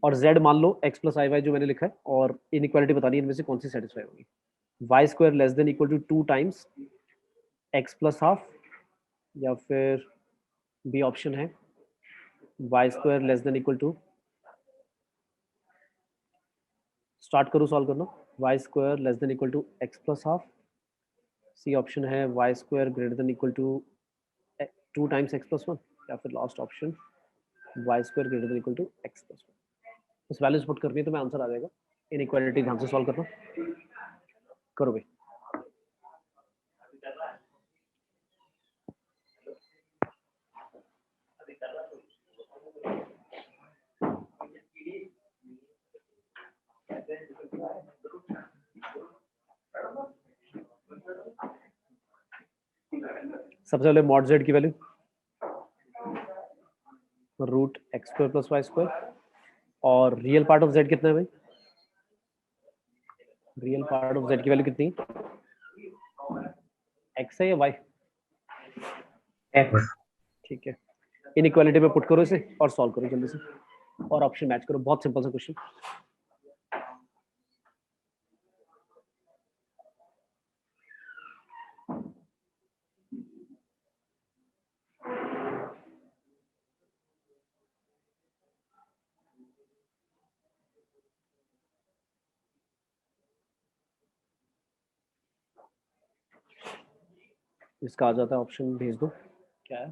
और z मान लो x प्लस आई वाई जो मैंने लिखा है, और इनइक्वालिटी बतानी है इनमें से कौन सी सेटिस्फाई होगी। Y square less than equal to 2 times x plus half, या फिर बी ऑप्शन है Y square less than equal to, start करो सॉल्व करना, Y square less than equal to X plus half, C option है Y square greater than equal to 2 times x plus 1, या फिर last option Y square greater than equal to X plus 1। बस values put करनी है तो मैं answer आ जाएगा। Inequality ध्यान से सॉल्व करना, करो भाई। सबसे पहले मॉड जेड की value √x² plus y square, और रियल पार्ट ऑफ जेड कितना है भाई, रियल पार्ट ऑफ जेड की वैल्यू कितनी है, एक्स है या वाई, x। ठीक है। इनइक्वालिटी में पुट करो इसे और सॉल्व करो जल्दी से, और ऑप्शन मैच करो, बहुत सिंपल सा क्वेश्चन। इसका आ जाता है ऑप्शन, भेज दो क्या है।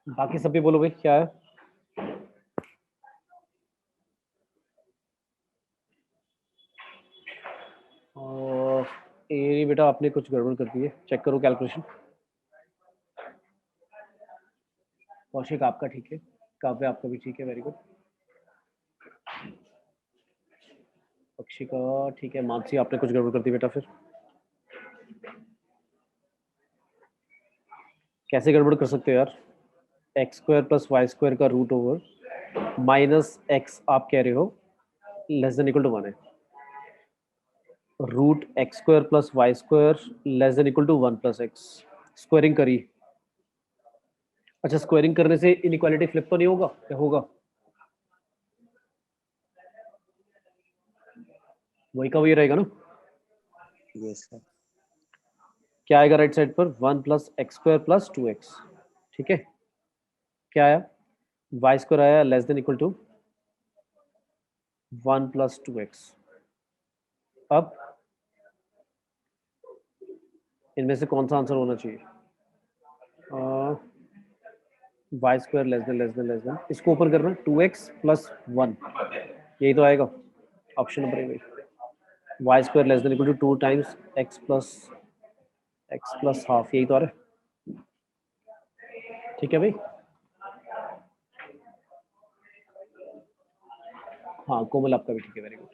बाकी सब भी बोलो भाई क्या है। और ये बेटा आपने कुछ गड़बड़ कर दी है, चेक करो कैलकुलेशन। कौशिक आपका ठीक है, काव्य आपका भी ठीक है, वेरी गुड। पक्षी का ठीक है, मानसी आपने कुछ गड़बड़ कर दी बेटा फिर। कैसे गड़बड़ कर सकते हो यार, x square plus y square का रूट ओवर माइनस एक्स आप कह रहे हो लेस देन इक्वल टू 1 है। Root x square plus y square less than equal to 1 plus x. Squaring करी। अच्छा, स्क्वायरिंग करने से इनइक्वालिटी फ्लिप तो नहीं होगा, क्या होगा? वही का वही रहेगा ना। Yes sir. क्या आएगा राइट साइड पर? 1 plus x square plus 2x। ठीक है, क्या आया? वाई स्क्वायर आया less than equal to 1 plus 2x। अब इनमें से कौन सा आंसर होना चाहिए? वाई स्क्वायर लेस देन इसको ओपन करना, 2x प्लस 1, यही तो आएगा option number a. Y square less than equal to 2 times x plus half, यही तो आ रहा है। ठीक है भाई, हाँ कोमल आपका भी ठीक है, वेरी गुड।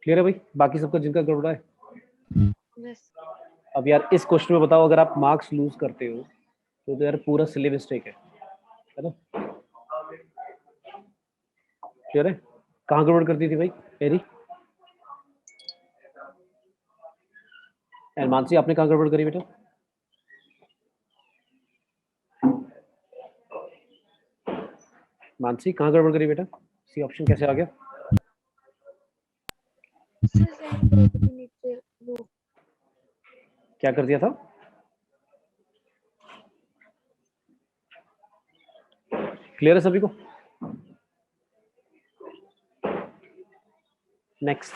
क्लियर है भाई, बाकी सबका जिनका गड़बड़ा है? यस। अब यार इस क्वेश्चन में बताओ, अगर आप मार्क्स लूज करते हो तो यार पूरा सिले मिस्टेक है ना? क्लियर है? कहाँ गड़बड़ करती थी भाई एरी? मानसी आपने कहाँ गड़बड़ करी बेटा? मानसी कहाँ गड़बड़ करी बेटा? सी ऑप्शन कैसे आ गया? सर साइन के नीचे वो क्या कर दिया था? क्लियर है सभी को? Next,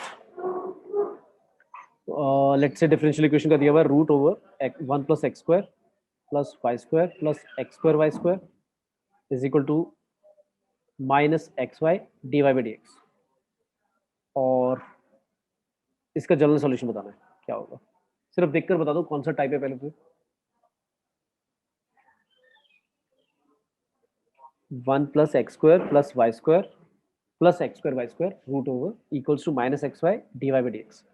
let's say differential equation का दिया हुआ है root over 1 plus x square plus y square plus x square y square is equal to minus x y d y by d x. और इसका जनरल सॉल्यूशन बताना है, क्या होगा? सिर्फ देखकर बता दो कौन सा टाइप है पहले तो। 1 plus x square plus y square plus x square y square root over equals to minus x y d y by d x.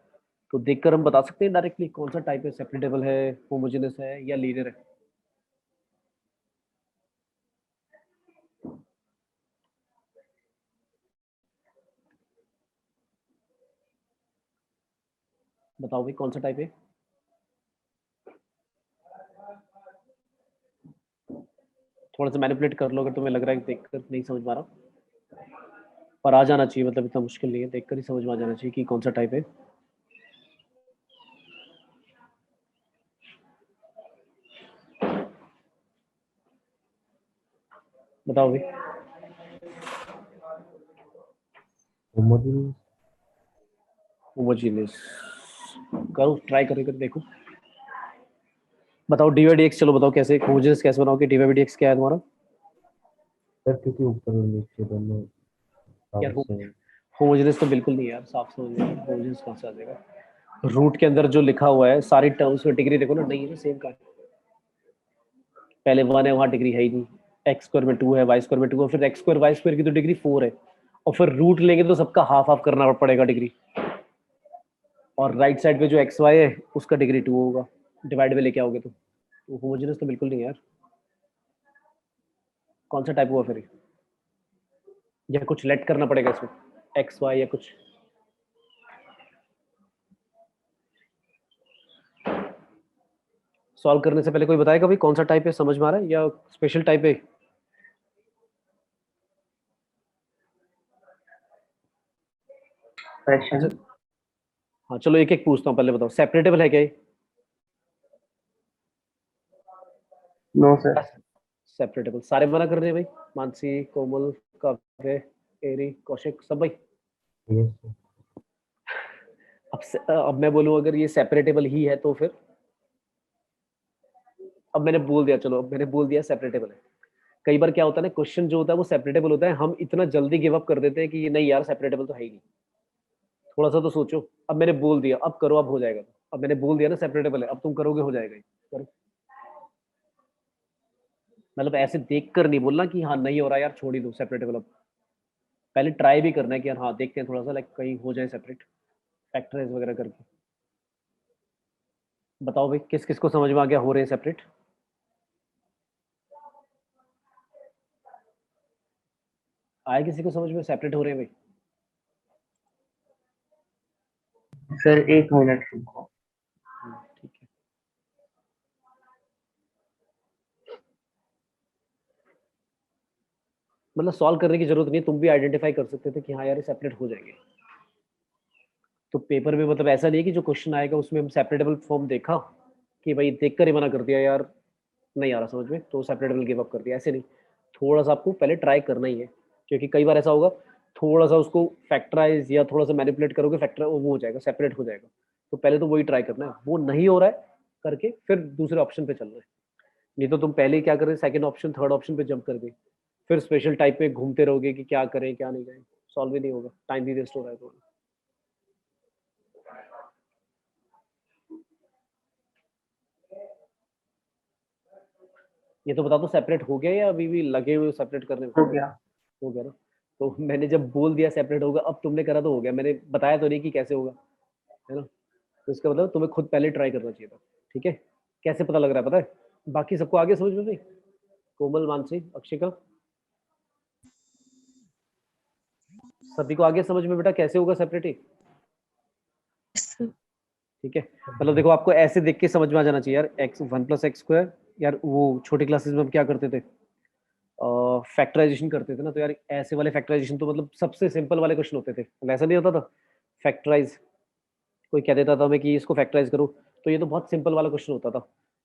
तो देखकर हम बता सकते हैं डायरेक्टली कौन सा टाइप है, सेपरेटेबल है, होमोजेनस है या लीनियर है? बताओ भाई कौन सा टाइप है? थोड़ा सा मैनिपुलेट कर लो अगर तुम्हें लग रहा है कि देखकर नहीं समझ पा रहा, पर आ जाना चाहिए, मतलब इतना मुश्किल नहीं है, देखकर ही समझ में आ जाना चाहिए कि कौन सा टाइप है। बताओ भाई। होमोजेनियस करो, ट्राई करके देखो। बताओ डी वाई डी एक्स, चलो बताओ कैसे होमोजेनियस कैसे बनाओगे? डी वाई डी एक्स क्या है तुम्हारा? सर क्योंकि ऊपर और नीचे दोनों यार पावर से होमोजेनियस तो बिल्कुल नहीं यार, साफ समझ में होमोजेनियस कहाँ से आ जाएगा? रूट के अंदर जो लिखा हुआ है सारी टर्म्स में डिग्री देखो ना, नहीं है ना सेम का। पहले 1 है, वहाँ डिग्री है ही नहीं। एक्स स्क्वायर में 2 है, वाई स्क्वायर में 2 है, फिर एक्स स्क्वायर वाई स्क्वायर की तो डिग्री 4 है, और फिर रूट लेंगे तो सबका हाफ हाफ करना पड़ेगा डिग्री। और राइट साइड पे जो एक्स वाई है उसका डिग्री 2 होगा, डिवाइड में लेके आओगे तो होमोजेनियस तो बिल्कुल नहीं है यार। कौन सा टाइप हुआ फिर? या कुछ लेट करना पड़ेगा इसमें, एक्स वाई या कुछ? सॉल्व करने से पहले कोई बताएगा भाई कौन सा टाइप है, समझ में आ रहा है या स्पेशल टाइप है? अच्छा, फ्रैक्शन। हाँ चलो एक एक पूछता हूँ, पहले बताओ सेपरेटेबल है क्या ये? No sir. सेपरेटेबल सारे मना कर रहे हैं भाई, मानसी, कोमल, काव्य, एरी, कौशिक, सब भाई। Yes sir. अब मैं बोलूँ अगर ये सेपरेटेबल ही है तो फिर, अब मैंने बोल दिया, चलो अब मैंने बोल दिया सेपरेटेबल है। कई बार क्या होता है ना, क्वेश्चन जो होता है वो सेपरेटेबल होता है, हम इतना जल्दी गिव अप कर देते हैं कि ये नहीं यार सेपरेटेबल तो है ही नहीं, थोड़ा सा तो सोचो। अब मैंने बोल दिया, अब करो, अब हो जाएगा। अब मैंने बोल दिया ना सेपरेटेबल है, अब तुम करोगे हो जाएगा ही। करो, मतलब ऐसे देख कर नहीं बोलना कि हाँ नहीं हो रहा यार छोड़ ही दो सेपरेटेबल। अब पहले ट्राई भी करना है कि यार हाँ देखते हैं थोड़ा सा, लाइक कहीं हो जाए सेपरेट, फैक्टराइज वगैरह करके। बताओ भाई किस किस को समझ में आ गया हो रहे हैं सेपरेट? आया किसी को समझ में सेपरेट हो रहे हैं भाई? सर 1 मिनट रुको। ठीक है। मतलब सॉल्व करने की जरूरत नहीं, तुम भी आइडेंटिफाई कर सकते थे कि हाँ यार सेपरेट हो जाएंगे। तो पेपर में मतलब ऐसा नहीं है कि जो क्वेश्चन आएगा उसमें हम सेपरेटेबल फॉर्म देखा कि भाई देख कर ही मना कर दिया यार नहीं आ रहा समझ में तो सेपरेटेबल गिव अप कर दिया, ऐसे नहीं। थोड़ा सा आपको पहले ट्राई करना ही है, क्योंकि कई बार ऐसा होगा थोड़ा सा उसको फैक्टराइज या थोड़ा सा मैनिपुलेट करोगे फैक्टर वो हो जाएगा, सेपरेट हो जाएगा। तो पहले तो वही ट्राई करना है, वो नहीं हो रहा है करके फिर दूसरे ऑप्शन पे चलना है। नहीं तो तुम पहले ही क्या कर रहे सेकंड ऑप्शन थर्ड ऑप्शन पे जंप कर गए, फिर स्पेशल टाइप पे घूमते रहोगे कि क्या करें क्या नहीं करें, सॉल्व ही नहीं होगा, टाइम भी वेस्ट हो रहा है तो। ये तो बता दो सेपरेट हो गया या अभी भी लगे हुए सेपरेट करने में? हो गया। हो गया ना। तो मैंने जब बोल दिया सेपरेट होगा, अब तुमने करा तो हो गया, मैंने बताया तो नहीं कि कैसे होगा, है ना। तो इसका मतलब तुम्हें खुद पहले ट्राई करना चाहिए था। ठीक है, कैसे पता लग रहा है पता है बाकी सबको आगे समझ में नहीं? कोमल, मानसी, अक्षिका, सभी को आगे समझ में बेटा कैसे होगा सेपरेट ही? ठीक है, मतलब देखो आपको ऐसे देख के समझ में आ जाना चाहिए यार, एक्स 1 + x²। यार वो छोटी क्लासेस में हम क्या करते थे, फैक्टराइजेशन करते थे ना, तो यार ऐसे वाले फैक्टराइजेशन तो मतलब सबसे सिंपल वाले क्वेश्चन होते थे, मतलब ऐसा नहीं होता था फैक्टराइज, कोई कह देता था हमें कि इसको फैक्टराइज करो, तो ये तो बहुत सिंपल वाला क्वेश्चन होता था।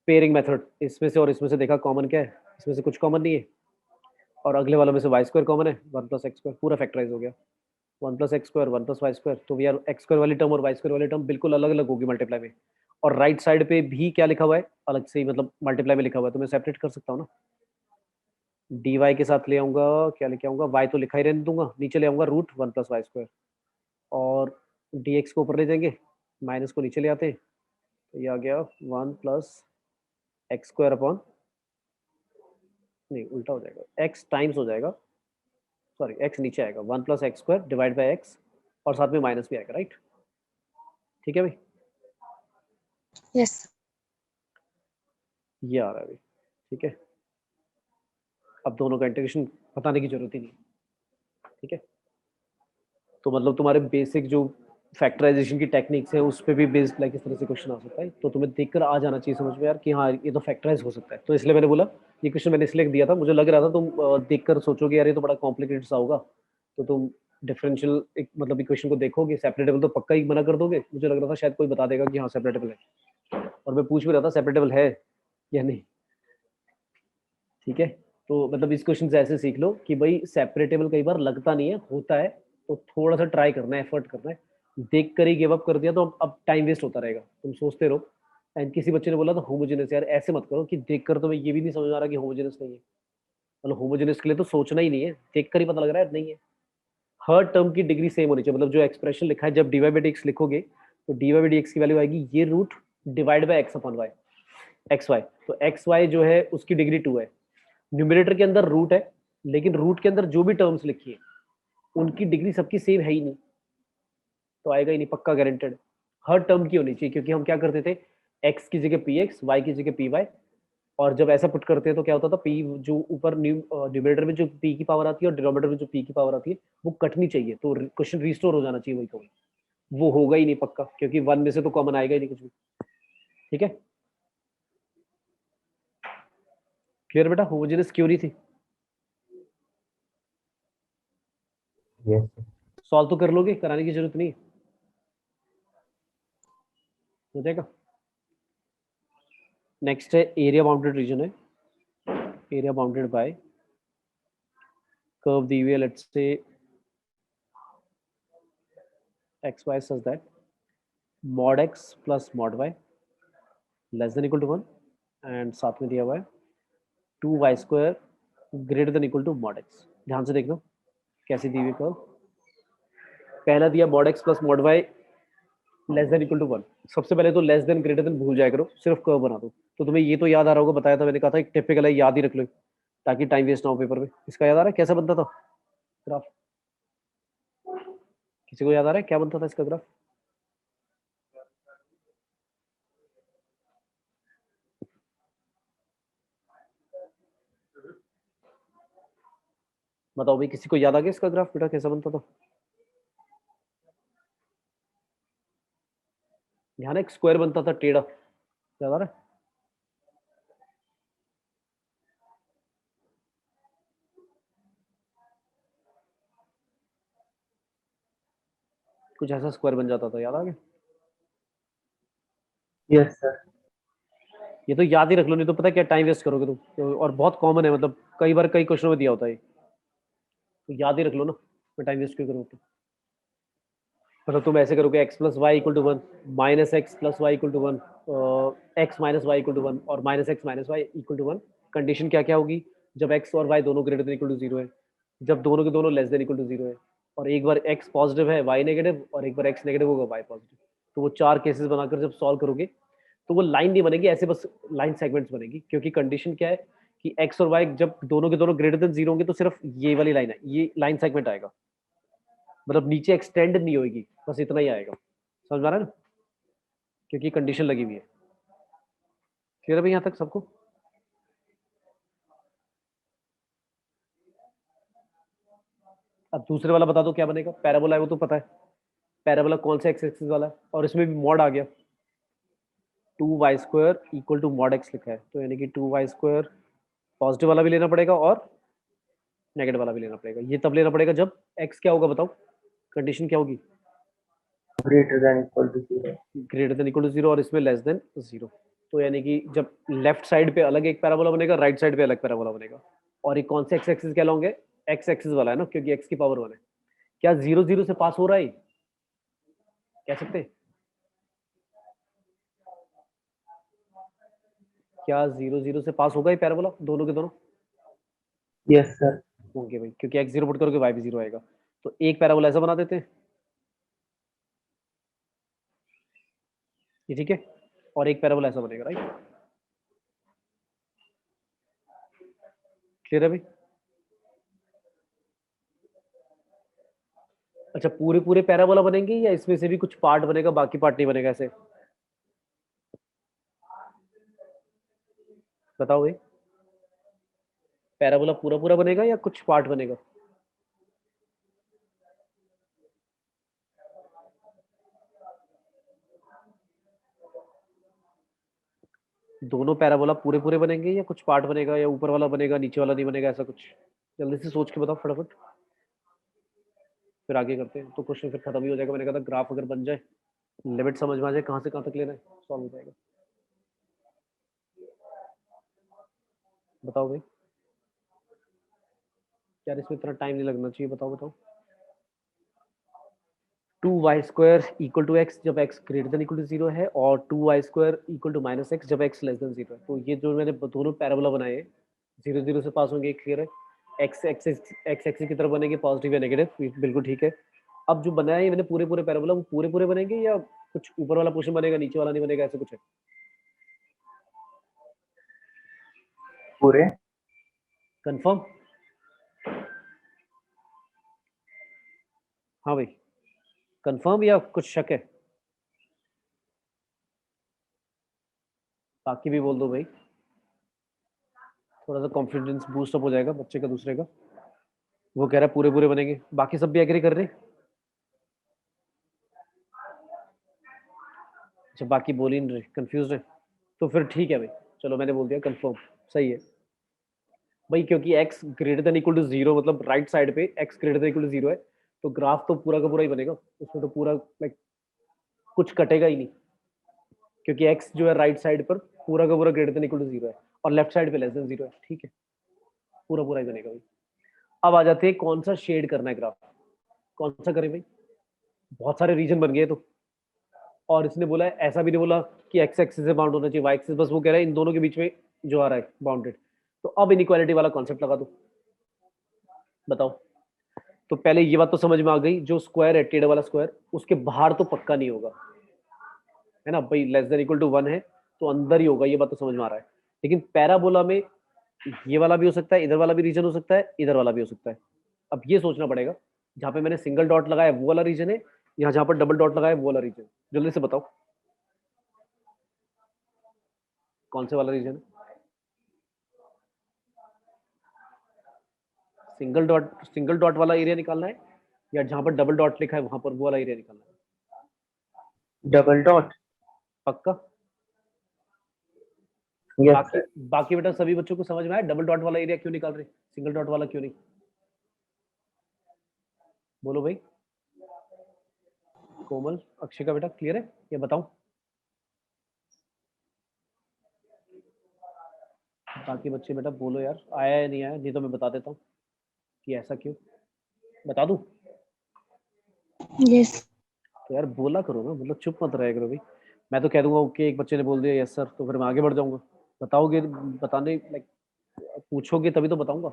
पेयरिंग मेथड, इसमें से और इसमें से देखा कॉमन क्या है, इसमें से कुछ कॉमन नहीं है, और अगले वालों में से y² कॉमन है, 1 + x², पूरा फैक्टराइज हो गया। 1 + x², 1 + y² तो यार x² वाली टर्म और y² वाली टर्म बिल्कुल अलग अलग होगी मल्टीप्लाई में। और राइट साइड पे भी क्या लिखा हुआ है अलग से ही, मतलब मल्टीप्लाई में लिखा हुआ है, तो मैं सेपरेट कर सकता हूँ ना। dy के साथ ले आऊंगा, क्या लेके आऊंगा, y तो लिखा ही रहने दूंगा, नीचे ले आऊंगा √1 + y², और dx को ऊपर ले जाएंगे, माइनस को नीचे ले आते हैं, तो ये आ गया 1 + x² अपॉन, नहीं उल्टा हो जाएगा, x टाइम्स हो जाएगा, सॉरी x नीचे आएगा, 1 + x² डिवाइड बाई x, और साथ में माइनस भी आएगा, राइट। ठीक है भाई, यस। ये आ रहा है भाई। ठीक है, अब दोनों का इंटीग्रेशन बताने की जरूरत ही नहीं। ठीक है, तो मतलब तुम्हारे बेसिक जो फैक्टराइजेशन की टेक्निक्स है उस पर भी बेस्ड लाइक इस तरह से क्वेश्चन आ सकता है, तो तुम्हें देखकर आ जाना चाहिए समझ में यार कि हाँ ये तो फैक्टराइज हो सकता है, तो इसलिए मैंने बोला ये क्वेश्चन मैंने इसलिए दिया था, मुझे लग रहा था तुम देखकर सोचोगे यार ये तो बड़ा कॉम्प्लिकेटेड सा होगा, तो तुम डिफरेंशियल एक मतलब इक्वेशन को देखोगे, सेपरेटेबल तो पक्का ही मना कर दोगे, मुझे लग रहा था शायद कोई बता देगा कि हाँ सेपरेटेबल है, और मैं पूछ भी रहा था सेपरेटेबल है या नहीं। ठीक है, तो मतलब इस क्वेश्चन से ऐसे सीख लो कि भाई सेपरेटेबल कई बार लगता नहीं है, होता है, तो थोड़ा सा ट्राई करना है, एफर्ट करना है, देख कर ही गिव अप कर दिया तो अब टाइम वेस्ट होता रहेगा, तुम सोचते रहो। एंड किसी बच्चे ने बोला था होमोजेनस, यार ऐसे मत करो कि देख कर तुम्हें ये भी नहीं समझ आ रहा कि होमोजेनस नहीं है, मतलब होमोजेनस के लिए तो सोचना ही नहीं है, देख कर ही पता लग रहा है नहीं है। हर टर्म की डिग्री सेम होनी चाहिए, मतलब जो एक्सप्रेशन लिखा है जब dy बाई dx लिखोगे तो dy बाई dx की वैल्यू आएगी ये root divide by x upon y, x y, तो एक्स वाई जो है उसकी डिग्री 2 है, न्यूमरेटर के अंदर रूट है, लेकिन रूट के अंदर जो भी टर्म्स लिखी है उनकी डिग्री सबकी सेम है ही नहीं, तो आएगा ही नहीं, पक्का गारंटेड। हर टर्म की होनी चाहिए, क्योंकि हम क्या करते थे एक्स की जगह पी एक्स, वाई की जगह पी वाई, और जब ऐसा पुट करते हैं तो क्या होता था पी जो ऊपर न्यूमरेटर में जो पी की पावर आती है और डिनोमिनेटर में जो पी की पावर आती है वो कटनी चाहिए, तो क्वेश्चन रिस्टोर हो जाना चाहिए वही का वही, वो होगा ही नहीं पक्का, क्योंकि वन में से तो कॉमन आएगा ही नहीं कुछ भी। ठीक है, क्लियर बेटा, होमोजेनस क्यों नहीं थी? Yes sir. सॉल्व तो कर लोगे, कराने की जरूरत नहीं, हो जाएगा। नेक्स्ट है एरिया बाउंडेड रीजन है, एरिया बाउंडेड बाय curve दी हुई है, let's say x y such that mod x plus mod y less than equal to 1, and साथ में दिया हुआ है 2y² greater than equal to mod x। ध्यान से देख लो कैसी दी हुई कर्व, पहला दिया mod x plus mod y less than equal to 1, सबसे पहले तो लेस देन ग्रेटर देन भूल जाया करो, सिर्फ कर्व बना दो, तो तुम्हें ये तो याद आ रहा होगा, बताया था मैंने, कहा था एक टिपिकल है, याद ही रख लो ताकि टाइम वेस्ट ना हो पेपर में। इसका याद आ रहा है कैसा बनता था ग्राफ? किसी को याद आ रहा है क्या बनता था इसका ग्राफ? बताओ भाई, किसी को याद आ गया इसका ग्राफ बेटा कैसा बनता था? यहाँ ना एक स्क्वायर बनता था टेढ़ा, याद आ रहा है? कुछ ऐसा स्क्वायर बन जाता था, याद आ गया? Yes sir. ये तो याद ही रख लो, नहीं तो पता है क्या टाइम वेस्ट करोगे तुम। और बहुत कॉमन है, मतलब कई बार कई क्वेश्चनों में दिया होता है ये। तो याद ही रख लो ना, मैं टाइम वेस्ट क्यों करूँ? मतलब तुम ऐसे करोगे x plus Y equal to one, minus X plus Y equal to one, X minus Y equal to one, और minus X minus Y equal to one. Condition क्या क्या होगी? जब x और y दोनों greater than equal to zero है, जब दोनों के दोनों less than equal to zero है, और एक बार x पॉजिटिव है y नेगेटिव, और एक बार x नेगेटिव होगा y पॉजिटिव। तो वो चार केसेस बनाकर जब सॉल्व करोगे तो वो लाइन नहीं बनेगी, ऐसे बस लाइन सेगमेंट्स बनेगी, क्योंकि कंडीशन क्या है कि x और y जब दोनों के दोनों ग्रेटर देन जीरो होंगे तो सिर्फ ये वाली लाइन है, ये लाइन सेगमेंट आएगा, मतलब नीचे एक्सटेंड नहीं होगी, बस इतना ही आएगा। समझ में आ रहा है ना? क्योंकि कंडीशन लगी हुई है। क्लियर है भाई यहाँ तक सबको? अब दूसरे वाला बता दो क्या बनेगा। पैराबोला है वो तो पता है, पैराबोला कौन सा एक्स एक्सिस वाला है, और इसमें भी मॉड आ गया, 2y² equal to mod x लिखा है, तो यानी कि 2y² पॉजिटिव वाला भी लेना पड़ेगा और नेगेटिव वाला भी लेना पड़ेगा। ये तब लेना पड़ेगा जब x क्या होगा, बताओ कंडीशन क्या होगी? Greater than equal to zero. Greater than equal to zero, और इसमें लेस देन जीरो। तो यानी कि जब लेफ्ट साइड पे अलग एक पैराबोला बनेगा, राइट साइड पे अलग पैराबोला बनेगा। और ये कौन से एक्स एक्सिस कहलाओगे? एक्स एक्सिस वाला है ना, क्योंकि x की पावर 1 है। क्या जीरो जीरो से पास हो रहा है? कह सकते हैं? क्या जीरो जीरो से पास होगा ये पैराबोला दोनों के दोनों? Yes sir. होंगे भाई, क्योंकि x जीरो पुट करोगे y भी जीरो आएगा। तो एक पैराबोला ऐसा बना देते हैं, ये ठीक है, और एक पैराबोला ऐसा बनेगा, राइट? क्लियर है भाई? अच्छा, पूरे पूरे पैराबोला बनेंगे या इसमें से भी कुछ पार्ट बनेगा बाकी पार्ट नहीं बनेगा, ऐसे बताओ भाई। पैराबोला पूरा पूरा बनेगा या कुछ पार्ट बनेगा? दोनों पैराबोला पूरे पूरे बनेंगे या कुछ पार्ट बनेगा, या ऊपर वाला बनेगा नीचे वाला नहीं बनेगा, ऐसा कुछ? जल्दी से सोच के बताओ फटाफट, फिर आगे करते हैं। तो क्वेश्चन फिर खत्म ही हो जाएगा। मैंने कहा था ग्राफ अगर बन जाए, लिमिट समझ में आ जाए कहाँ से कहाँ तक लेना है, सॉल्व हो जाएगा। बताओ भाई, यार इसमें इतना टाइम नहीं लगना चाहिए, बताओ बताओ। 2y² इक्वल टू एक्स जब x greater than equal to zero है, और 2y² equal to minus x जब x लेस देन जीरो है। तो ये जो मैंने दोनों पैराबोला बनाए हैं, जीरो जीरो से पास होंगे, क्लियर है? एक्स एक्सिस की तरफ बनेंगे पॉजिटिव या नेगेटिव, बिल्कुल ठीक है। अब जो बनाया है मैंने पूरे पूरे पैराबोला, वो पूरे पूरे बनेंगे या कुछ ऊपर वाला पोर्शन बनेगा नीचे वाला नहीं बनेगा, ऐसा कुछ है? पूरे। कंफर्म? हाँ भाई, कंफर्म या कुछ शक है? बाकी भी बोल दो भाई, थोड़ा सा कॉन्फिडेंस बूस्ट अप हो जाएगा बच्चे का दूसरे का। वो कह रहा है पूरे पूरे बनेंगे, बाकी सब भी एग्री कर रहे हैं? अच्छा, बाकी बोल ही नहीं रहे, कंफ्यूज है। तो फिर ठीक है भाई, चलो मैंने बोल दिया कंफर्म, सही है भाई। क्योंकि x greater than equal to zero, मतलब राइट साइड पे x greater than equal to zero है, तो ग्राफ तो पूरा का पूरा ही बनेगा, उसमें तो पूरा लाइक कुछ कटेगा ही नहीं, क्योंकि x जो है राइट साइड पर पूरा का पूरा greater than equal to zero है, और लेफ्ट साइड पे लेस देन जीरो है, ठीक है? पूरा पूरा ही बनेगा भाई। अब आ जाते हैं कौन सा शेड करना है ग्राफ, कौन सा करें भाई? बहुत सारे रीजन बन गए तो। और इसने बोला है, ऐसा भी नहीं बोला कि एक्स एक्सिस से बाउंड होना चाहिए वाई एक्सिस, बस वो कह रहा है इन दोनों के बीच में जो आ रहा है बाउंडेड। तो अब इनइक्वालिटी वाला कॉन्सेप्ट लगा दो, बताओ। तो पहले ये बात तो समझ में आ गई, जो स्क्वायर है टेढ़ा वाला स्क्वायर, उसके बाहर तो पक्का नहीं होगा, है ना भाई? लेस देन इक्वल टू 1 है तो अंदर ही होगा, ये बात तो समझ में आ रहा है। लेकिन पैराबोला में ये वाला भी हो सकता है, इधर वाला भी रीजन हो सकता है, इधर वाला भी हो सकता है। अब ये सोचना पड़ेगा, जहां पे मैंने सिंगल डॉट लगाया वो वाला रीजन है, या जहां पर डबल डॉट लगाया वो वाला रीजन? जल्दी से बताओ कौन से वाला रीजन है? सिंगल डॉट वाला एरिया निकालना है, या जहां पर डबल डॉट लिखा है वहां पर वो वाला एरिया निकालना है? Double dot. पक्का? यस बाकी सर। बाकी बेटा सभी बच्चों को समझ में आया? डबल डॉट वाला एरिया क्यों निकाल रहे, सिंगल डॉट वाला क्यों नहीं? बोलो भाई। कोमल, अक्षिका बेटा क्लियर है? ये बताओ। बाकी बच्चे बेटा बोलो यार, आया या नहीं आया, नहीं तो मैं बता देता हूँ कि ऐसा क्यों। बता दूं? Yes. तो यार बोला करो ना, मतलब चुप मत रहा करो भाई। मैं तो कह दूंगा ओके, एक बच्चे ने बोल दिया यस सर, तो फिर मैं आगे बढ़ जाऊंगा। बताओगे, बताने लाइक पूछोगे तभी तो बताऊंगा।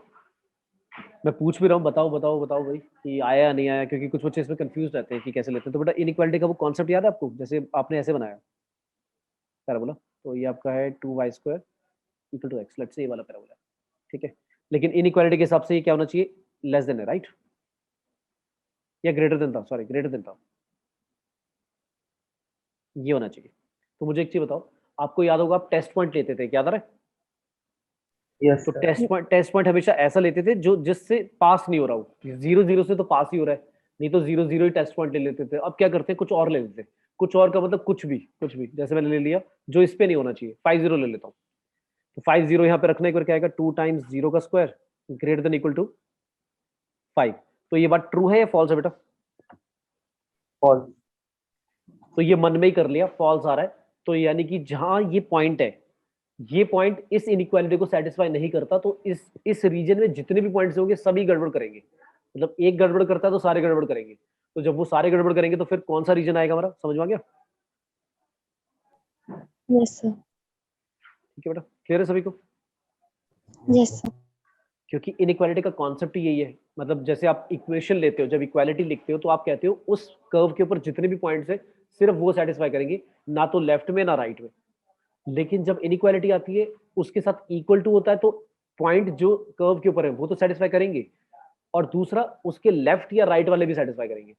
मैं पूछ भी रहा हूँ, बताओ बताओ बताओ भाई कि आया या नहीं आया, क्योंकि कुछ बच्चे इसमें कंफ्यूज रहते हैं कि कैसे लेते हैं। तो बेटा इनइक्वालिटी का वो कॉन्सेप्ट याद है आपको, जैसे आपने ऐसे बनाया पैराबोला, तो ये आपका है 2y² equal to x, let's say ये वाला पैराबोला, ठीक है। लेकिन इनइक्वालिटी के हिसाब से ये क्या होना चाहिए, लेस देन है, राइट? या ग्रेटर देन था, सॉरी ग्रेटर देन था, ये होना चाहिए। तो मुझे एक चीज बताओ, आपको याद होगा आप टेस्ट पॉइंट लेते थे, याद आ रहा है? यस तो सर। टेस्ट पॉइंट हमेशा ऐसा लेते थे जो जिससे पास नहीं हो रहा हो, 0 0 से तो पास ही हो रहा है, नहीं तो 0 0 ही टेस्ट पॉइंट ले लेते थे। अब क्या करते हैं, कुछ और ले लेते हैं। कुछ और का मतलब कुछ भी, जैसे मैंने ले लिया जो इस पे नहीं होना चाहिए, 5 0 ले लेता हूँ। तो 5 0 यहाँ पे रखना, एक बार क्या आएगा, 2 टाइम्स 0 का square greater than equal to 5। तो ये बात ट्रू है या फॉल्स है बेटा? फॉल्स। तो ये मन में ही कर लिया, फॉल्स आ रहा है। तो यानी कि जहां ये पॉइंट है, ये पॉइंट इस इनइक्वालिटी को सेटिस्फाई नहीं करता, तो इस रीजन में जितने भी पॉइंट्स होंगे सभी गड़बड़ करेंगे। मतलब एक गड़बड़ करता है तो सारे गड़बड़ करेंगे। तो जब वो सारे गड़बड़ करेंगे तो फिर कौन सा रीजन आएगा हमारा, समझ में आ गया? Yes, sir. ठीक है बेटा, क्लियर है सभी को? Yes, sir. क्योंकि इनइक्वालिटी का कॉन्सेप्ट ही यही है। मतलब जैसे आप इक्वेशन लेते हो, जब इक्वालिटी लिखते हो तो आप कहते हो उस कर्व के ऊपर जितने भी पॉइंट्स है सिर्फ वो सेटिस्फाई करेंगे, ना तो लेफ्ट में ना राइट में। लेकिन जब इनइक्वालिटी आती है उसके साथ इक्वल टू होता है, तो पॉइंट जो कर्व के ऊपर है वो तो सेटिस्फाई करेंगे, और दूसरा उसके लेफ्ट या राइट वाले भी सेटिस्फाई करेंगे।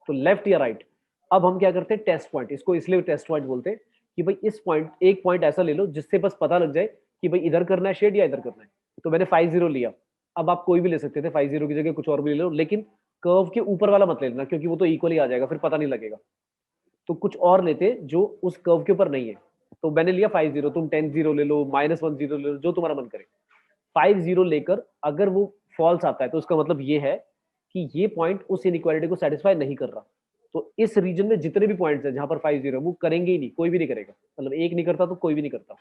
तो लेफ्ट या राइट। अब हम क्या करते हैं, टेस्ट पॉइंट, इसको इसलिए टेस्ट पॉइंट बोलते हैं कि भाई इस पॉइंट, एक पॉइंट ऐसा ले लो जिससे बस पता लग जाए कि भाई इधर करना है शेड या इधर करना है। तो मैंने 5 0 लिया, अब आप कोई भी ले सकते थे, 5 0 की जगह कुछ और भी ले लो, लेकिन कर्व के ऊपर वाला मत ले लेना, क्योंकि वो तो इक्वल ही आ जाएगा, फिर पता नहीं लगेगा। तो कुछ और लेते जो उस कर्व के ऊपर नहीं है। तो मैंने लिया 5 0, तुम 10 0 ले लो, -1 0 ले लो, जो तुम्हारा मन करे। 5 0 लेकर अगर वो फॉल्स आता है तो उसका मतलब ये है कि ये पॉइंट उस इनइक्वालिटी को सेटिस्फाई नहीं कर रहा। तो इस रीजन में जितने भी पॉइंट्स हैं जहां पर 5 0 वो करेंगे ही नहीं, कोई भी नहीं करेगा। मतलब एक नहीं करता तो कोई भी नहीं करता,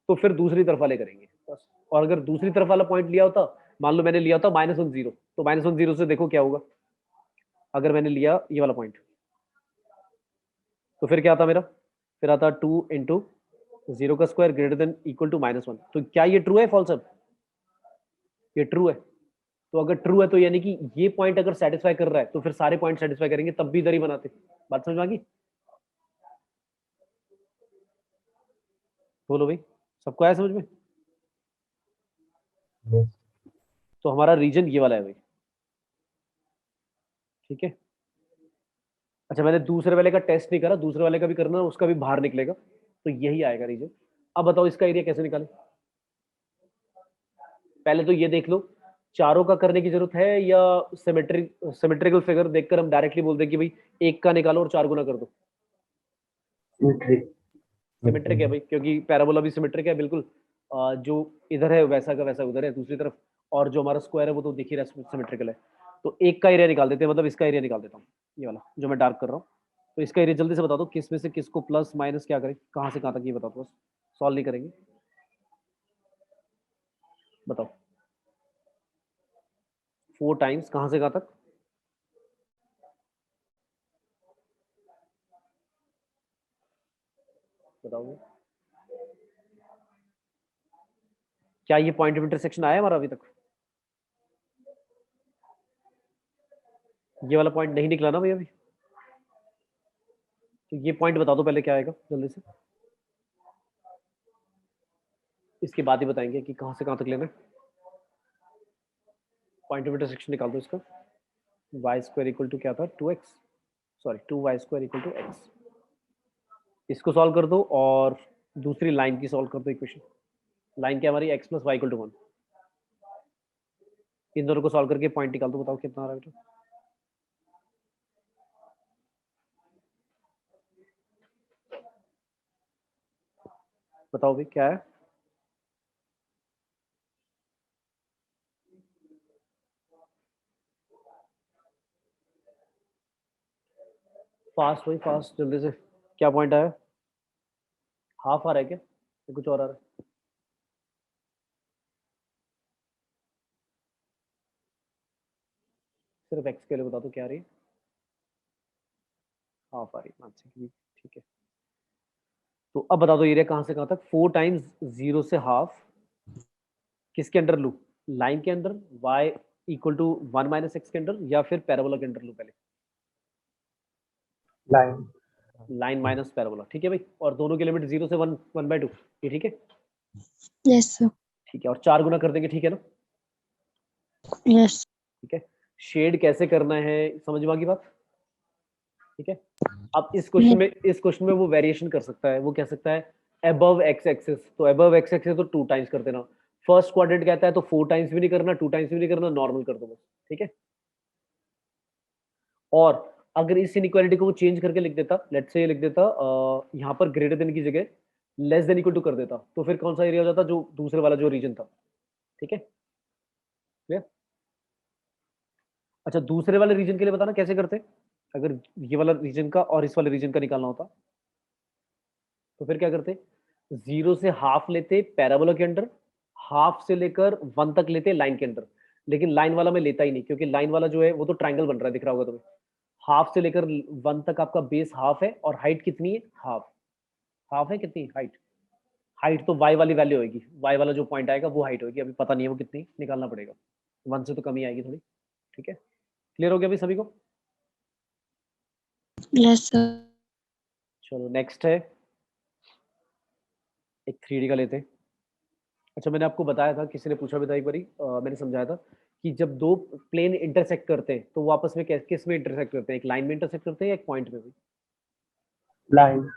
तो फिर दूसरी तरफ वाले करेंगे बस। और अगर दूसरी तरफ वाला पॉइंट लिया होता, मान लो मैंने लिया होता -1 0, तो -1 0 से देखो क्या होगा। अगर मैंने लिया ये वाला पॉइंट, तो फिर क्या आता मेरा, फिर आता 2 इंटू 0 का square greater than equal to -1। तो क्या ये ट्रू है फॉल्स है? ये ट्रू है। तो अगर ट्रू है तो यानी कि ये पॉइंट अगर सेटिस्फाई कर रहा है तो फिर सारे पॉइंट सेटिस्फाई करेंगे, तब भी इधर ही बनाते। बात समझ में आ गई? बोलो भाई, सबको आया समझ में? Yes. तो हमारा रीजन ये वाला है भाई, ठीक है। अच्छा, मैंने दूसरे वाले का टेस्ट नहीं करा, दूसरे वाले का भी करना, उसका भी बाहर निकलेगा, तो यही आएगा रीजन। अब बताओ इसका एरिया कैसे निकाले। पहले तो ये देख लो, चारों का करने की जरूरत है या सिमेट्रिकल फिगर देखकर हम डायरेक्टली बोल दें कि भाई एक का निकालो और 4 गुना कर दो। सिमेट्रिक। सिमेट्रिक है भाई, क्योंकि पैराबोला भी सिमेट्रिक है बिल्कुल। जो इधर है वैसा का वैसा उधर है दूसरी तरफ, और जो हमारा स्क्वायर है वो तो दिख ही रहा है सिमेट्रिकल है। तो एक का एरिया निकाल देते हैं, मतलब इसका एरिया निकाल देता हूँ, ये वाला जो मैं डार्क कर रहा हूँ। तो इसका एरिया जल्दी से बता दो, किस में से किसको प्लस माइनस क्या करें, कहाँ से कहाँ तक, ये बता दो बस, सॉल्व नहीं करेंगे, बताओ। 4 टाइम्स कहाँ से कहाँ तक, बताओगे? क्या ये पॉइंट ऑफ इंटरसेक्शन आया हमारा अभी तक? ये वाला पॉइंट नहीं निकला ना भाई अभी। तो ये पॉइंट बता दो पहले क्या आएगा जल्दी से, इसके बाद ही बताएंगे कि कहाँ से कहाँ तक लेना है। पॉइंट ऑफ इंटरसेक्शन निकाल दो इसका। y² इक्वल टू क्या था, 2x, sorry 2y² equal to x। इसको सॉल्व कर दो और दूसरी लाइन की सॉल्व कर दो इक्वेशन। लाइन क्या हमारी, x plus Y equal to 1। इन दोनों को सॉल्व करके पॉइंट निकाल दो, बताओ कितना आ रहा है बेटा। बताओ भाई क्या है? फास्ट भाई फास्ट, जल्दी से। क्या पॉइंट आया? हाफ आ रहा है क्या, या कुछ और आ रहा है? सिर्फ एक्स के लिए बता दो क्या आ रही है। हाफ आ रही है, मानसी की भी, ठीक है। तो अब बता दो एरिया कहाँ से कहाँ तक, 4 टाइम्स 0 से हाफ किसके अंडर लूँ? लाइन के अंदर, y इक्वल टू 1 - x के अंदर, या फिर पैराबोला के अंदर लूँ पहले? लाइन। लाइन माइनस पैराबोला, ठीक है भाई। और दोनों की लिमिट 0 से 1/2, ये ठीक है? Yes, sir. ठीक है, और 4 गुना कर देंगे, ठीक है ना? Yes. ठीक है। शेड कैसे करना है, समझ में आ गई बात? ठीक है। अब इस क्वेश्चन में वो वेरिएशन कर सकता है, वो कह सकता है अबव एक्स एक्सिस, तो अबव एक्स एक्सिस तो 2 टाइम्स कर देना। फर्स्ट क्वाड्रेंट कहता है तो 4 टाइम्स भी नहीं करना, 2 टाइम्स भी नहीं करना, नॉर्मल कर दो बस, ठीक है। और अगर इस इनइक्वालिटी को वो चेंज करके लिख देता, लेट्स से ये लिख देता यहाँ पर ग्रेटर देन की जगह लेस देन इक्वल टू कर देता, तो फिर कौन सा एरिया हो जाता, जो दूसरे वाला जो रीजन था, ठीक है, क्लियर? अच्छा, दूसरे वाले रीजन के लिए बताना कैसे करते, अगर ये वाला रीजन का और इस वाले रीजन का निकालना होता तो फिर क्या करते? 0 से हाफ लेते पैराबोला के अंडर, हाफ से लेकर 1 तक लेते लाइन के अंडर। लेकिन लाइन वाला मैं लेता ही नहीं, क्योंकि लाइन वाला जो है वो तो ट्रायंगल बन रहा है, दिख रहा होगा तुम्हें। हाफ से लेकर 1 तक आपका बेस हाफ है, और हाइट कितनी है? हाफ। हाफ है कितनी हाइट? हाइट तो वाई वाली वैल्यू होगी, वाई वाला जो पॉइंट आएगा वो हाइट होगी, अभी पता नहीं है वो कितनी, निकालना पड़ेगा। 1 से तो कमी आएगी थोड़ी, ठीक है। क्लियर हो गया अभी सभी को? Yes, sir. चलो नेक्स्ट है, एक 3D का लेते हैं। अच्छा, मैंने आपको बताया था, किसी ने पूछा भी था एक बारी, मैंने समझाया था कि जब दो प्लेन इंटरसेक्ट करते हैं तो वो आपस में किस में इंटरसेक्ट करते हैं, एक लाइन में इंटरसेक्ट करते हैं या एक पॉइंट में भी? लाइन।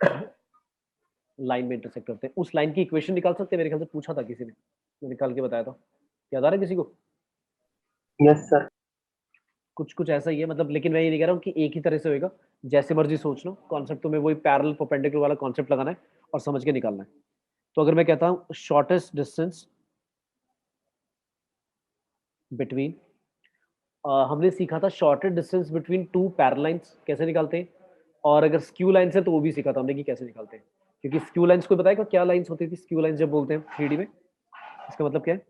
लाइन में इंटरसेक्ट करते हैं। उस लाइन की इक्वेशन निकाल सकते हैं, मेरे ख्याल से पूछा था किसी ने, मैं निकाल के बताया था, याद आ रहा है किसी को? Yes sir. कुछ कुछ ऐसा ही है मतलब, लेकिन मैं ये नहीं कह रहा हूँ कि एक ही तरह से होएगा, जैसे मर्जी सोच लो, कॉन्सेप्ट तुम्हें वही पैरेलल परपेंडिकुलर वाला कॉन्सेप्ट लगाना है और समझ के निकालना है। तो अगर मैं कहता हूँ शॉर्टेस्ट डिस्टेंस बिटवीन, हमने सीखा था shortest distance between two parallel lines कैसे निकालते हैं, और अगर स्क्यू लाइंस है तो वो भी सीखा था हमने कि कैसे निकालते हैं। क्योंकि स्क्यू लाइंस को बताएगा क्या लाइंस होती थी, स्क्यू लाइंस जब बोलते हैं 3D में, इसका मतलब क्या है?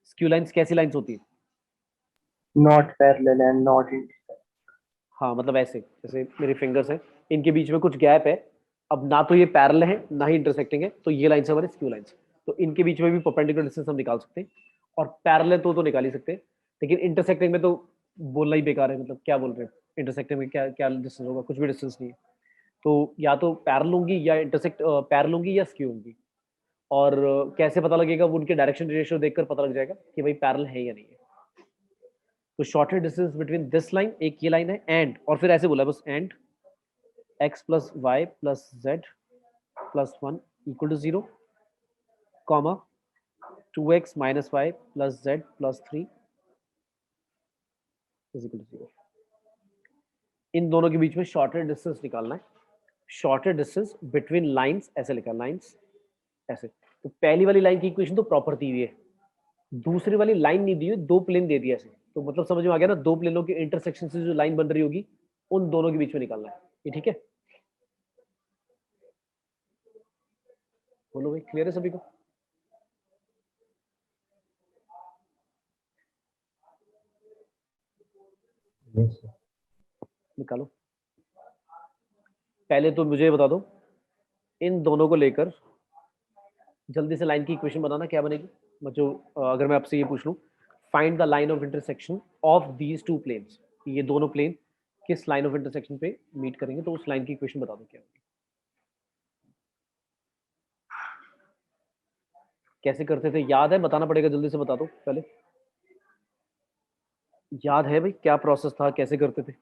स्क्यू लाइंस कैसी लाइंस होती है? Not parallel and not intersect. हाँ, मतलब ऐसे जैसे मेरे फिंगर्स हैं, इनके बीच में कुछ गैप है, अब ना तो ये पैरेलल है ना ही इंटरसेक्टिंग है, तो ये लाइंस हमारे स्क्यू लाइंस। तो इनके बीच में भी परपेंडिकुलर डिस्टेंस हम निकाल सकते हैं, और पैरेलल है तो निकाल ही सकते हैं, लेकिन इंटरसेक्टिंग में तो बोलना ही बेकार है, मतलब क्या बोल रहे हैं, इंटरसेक्टिंग में क्या क्या डिस्टेंस होगा, कुछ भी डिस्टेंस नहीं है। तो या तो पैरेलल होंगी या इंटरसेक्ट, पैरेलल होंगी या स्क्यू होंगी। और कैसे पता लगेगा, वो उनके डायरेक्शन रेशियो देखकर पता लग जाएगा कि भाई पैरेलल है या नहीं है। तो shortest distance between this line, एक ये लाइन है, एंड, और फिर ऐसे बोला बस, and x plus y plus z plus 1 equal to 0, comma 2x minus y plus z plus 3 is equal to 0। इन दोनों के बीच में शॉर्टेस्ट डिस्टेंस निकालना है। शॉर्टेस्ट डिस्टेंस बिटवीन लाइंस, ऐसे लिखा, लाइंस ऐसे। तो पहली वाली लाइन की इक्वेशन तो प्रॉपर दी हुई है, दूसरी वाली लाइन नहीं दी हुई, दो प्लेन दे दिया ऐसे, तो मतलब समझ में आ गया ना, दो प्लेनों के इंटरसेक्शन से जो लाइन बन रही होगी उन दोनों के बीच में निकालना है, ये ठीक है? बोलो भाई, क्लियर है सभी को? Yes, sir. निकालो। पहले तो मुझे बता दो, इन दोनों को लेकर जल्दी से लाइन की इक्वेशन बनाना, क्या बनेगी? अगर मैं आपसे ये पूछ लूं, find the line of intersection of these two planes, ये दोनों प्लेन किस लाइन ऑफ इंटरसेक्शन पे मीट करेंगे, तो उस लाइन की इक्वेशन बता दो क्या होगी। कैसे करते थे, याद है? बताना पड़ेगा, जल्दी से बता दो पहले। याद है भाई क्या प्रोसेस था, कैसे करते थे?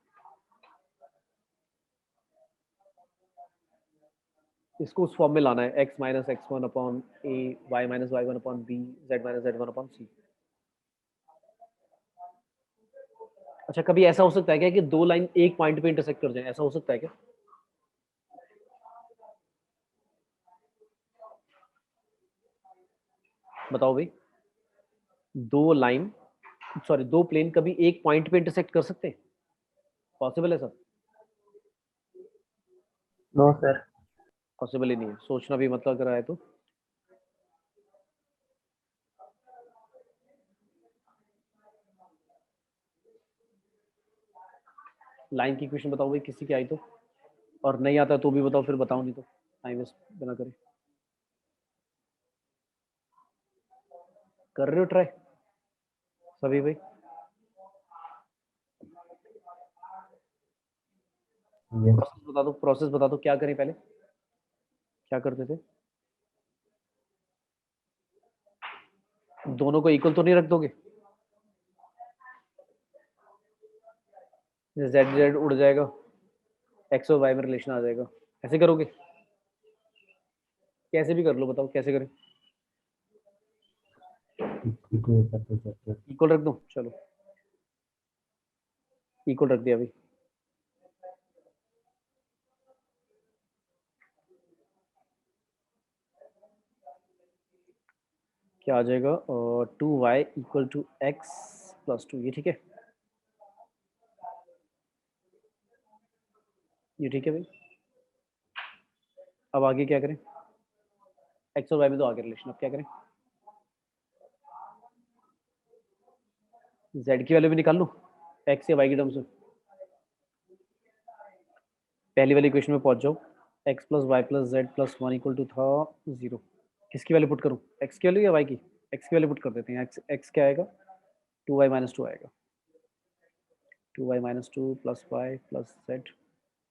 इसको उस फॉर्म में लाना है, x minus X one upon A, Y minus Y one upon B, Z minus Z one upon C. अच्छा, कभी ऐसा हो सकता है क्या कि दो लाइन एक पॉइंट पे इंटरसेक्ट कर जाए, ऐसा हो सकता है क्या? बताओ भाई, दो लाइन, सॉरी दो प्लेन कभी एक पॉइंट पे इंटरसेक्ट कर सकते हैं? पॉसिबल है सर? No sir. पॉसिबल ही नहीं है, सोचना भी मतलब अगर आए तो। लाइन की इक्वेशन बताओ भाई, किसी की आई तो, और नहीं आता तो भी बताओ, फिर बताओ, नहीं तो टाइम वेस्ट बिना करे। कर रहे हो ट्राई सभी भाई? Yes. प्रोसेस बता दो, प्रोसेस बता दो, क्या करें पहले, क्या करते थे? दोनों को इक्वल तो नहीं रख दोगे? जेड जेड उड़ जाएगा, एक्स और वाई में रिलेशन आ जाएगा, ऐसे करोगे? कैसे भी कर लो, बताओ कैसे करें? Equal करते करते इक्वल रख दो, चलो इक्वल रख दिया अभी। क्या आ जाएगा? 2y equal to X plus 2, ये ठीक है? ये ठीक है भाई। अब आगे क्या करें? एक्स और वाई में तो आगे रिलेशन, अब क्या करें? जेड की वैल्यू भी निकाल लूं एक्स या वाई की टर्म्स में? पहली वाली इक्वेशन में पहुंच जाओ, x plus y plus z plus one equal to था 0। किसकी वैल्यू पुट करूं, एक्स की वैल्यू या वाई की? एक्स की वैल्यू पुट कर देते हैं। एक्स एक्स क्या आएगा? 2y माइनस 2 आएगा, 2y minus 2 plus y plus z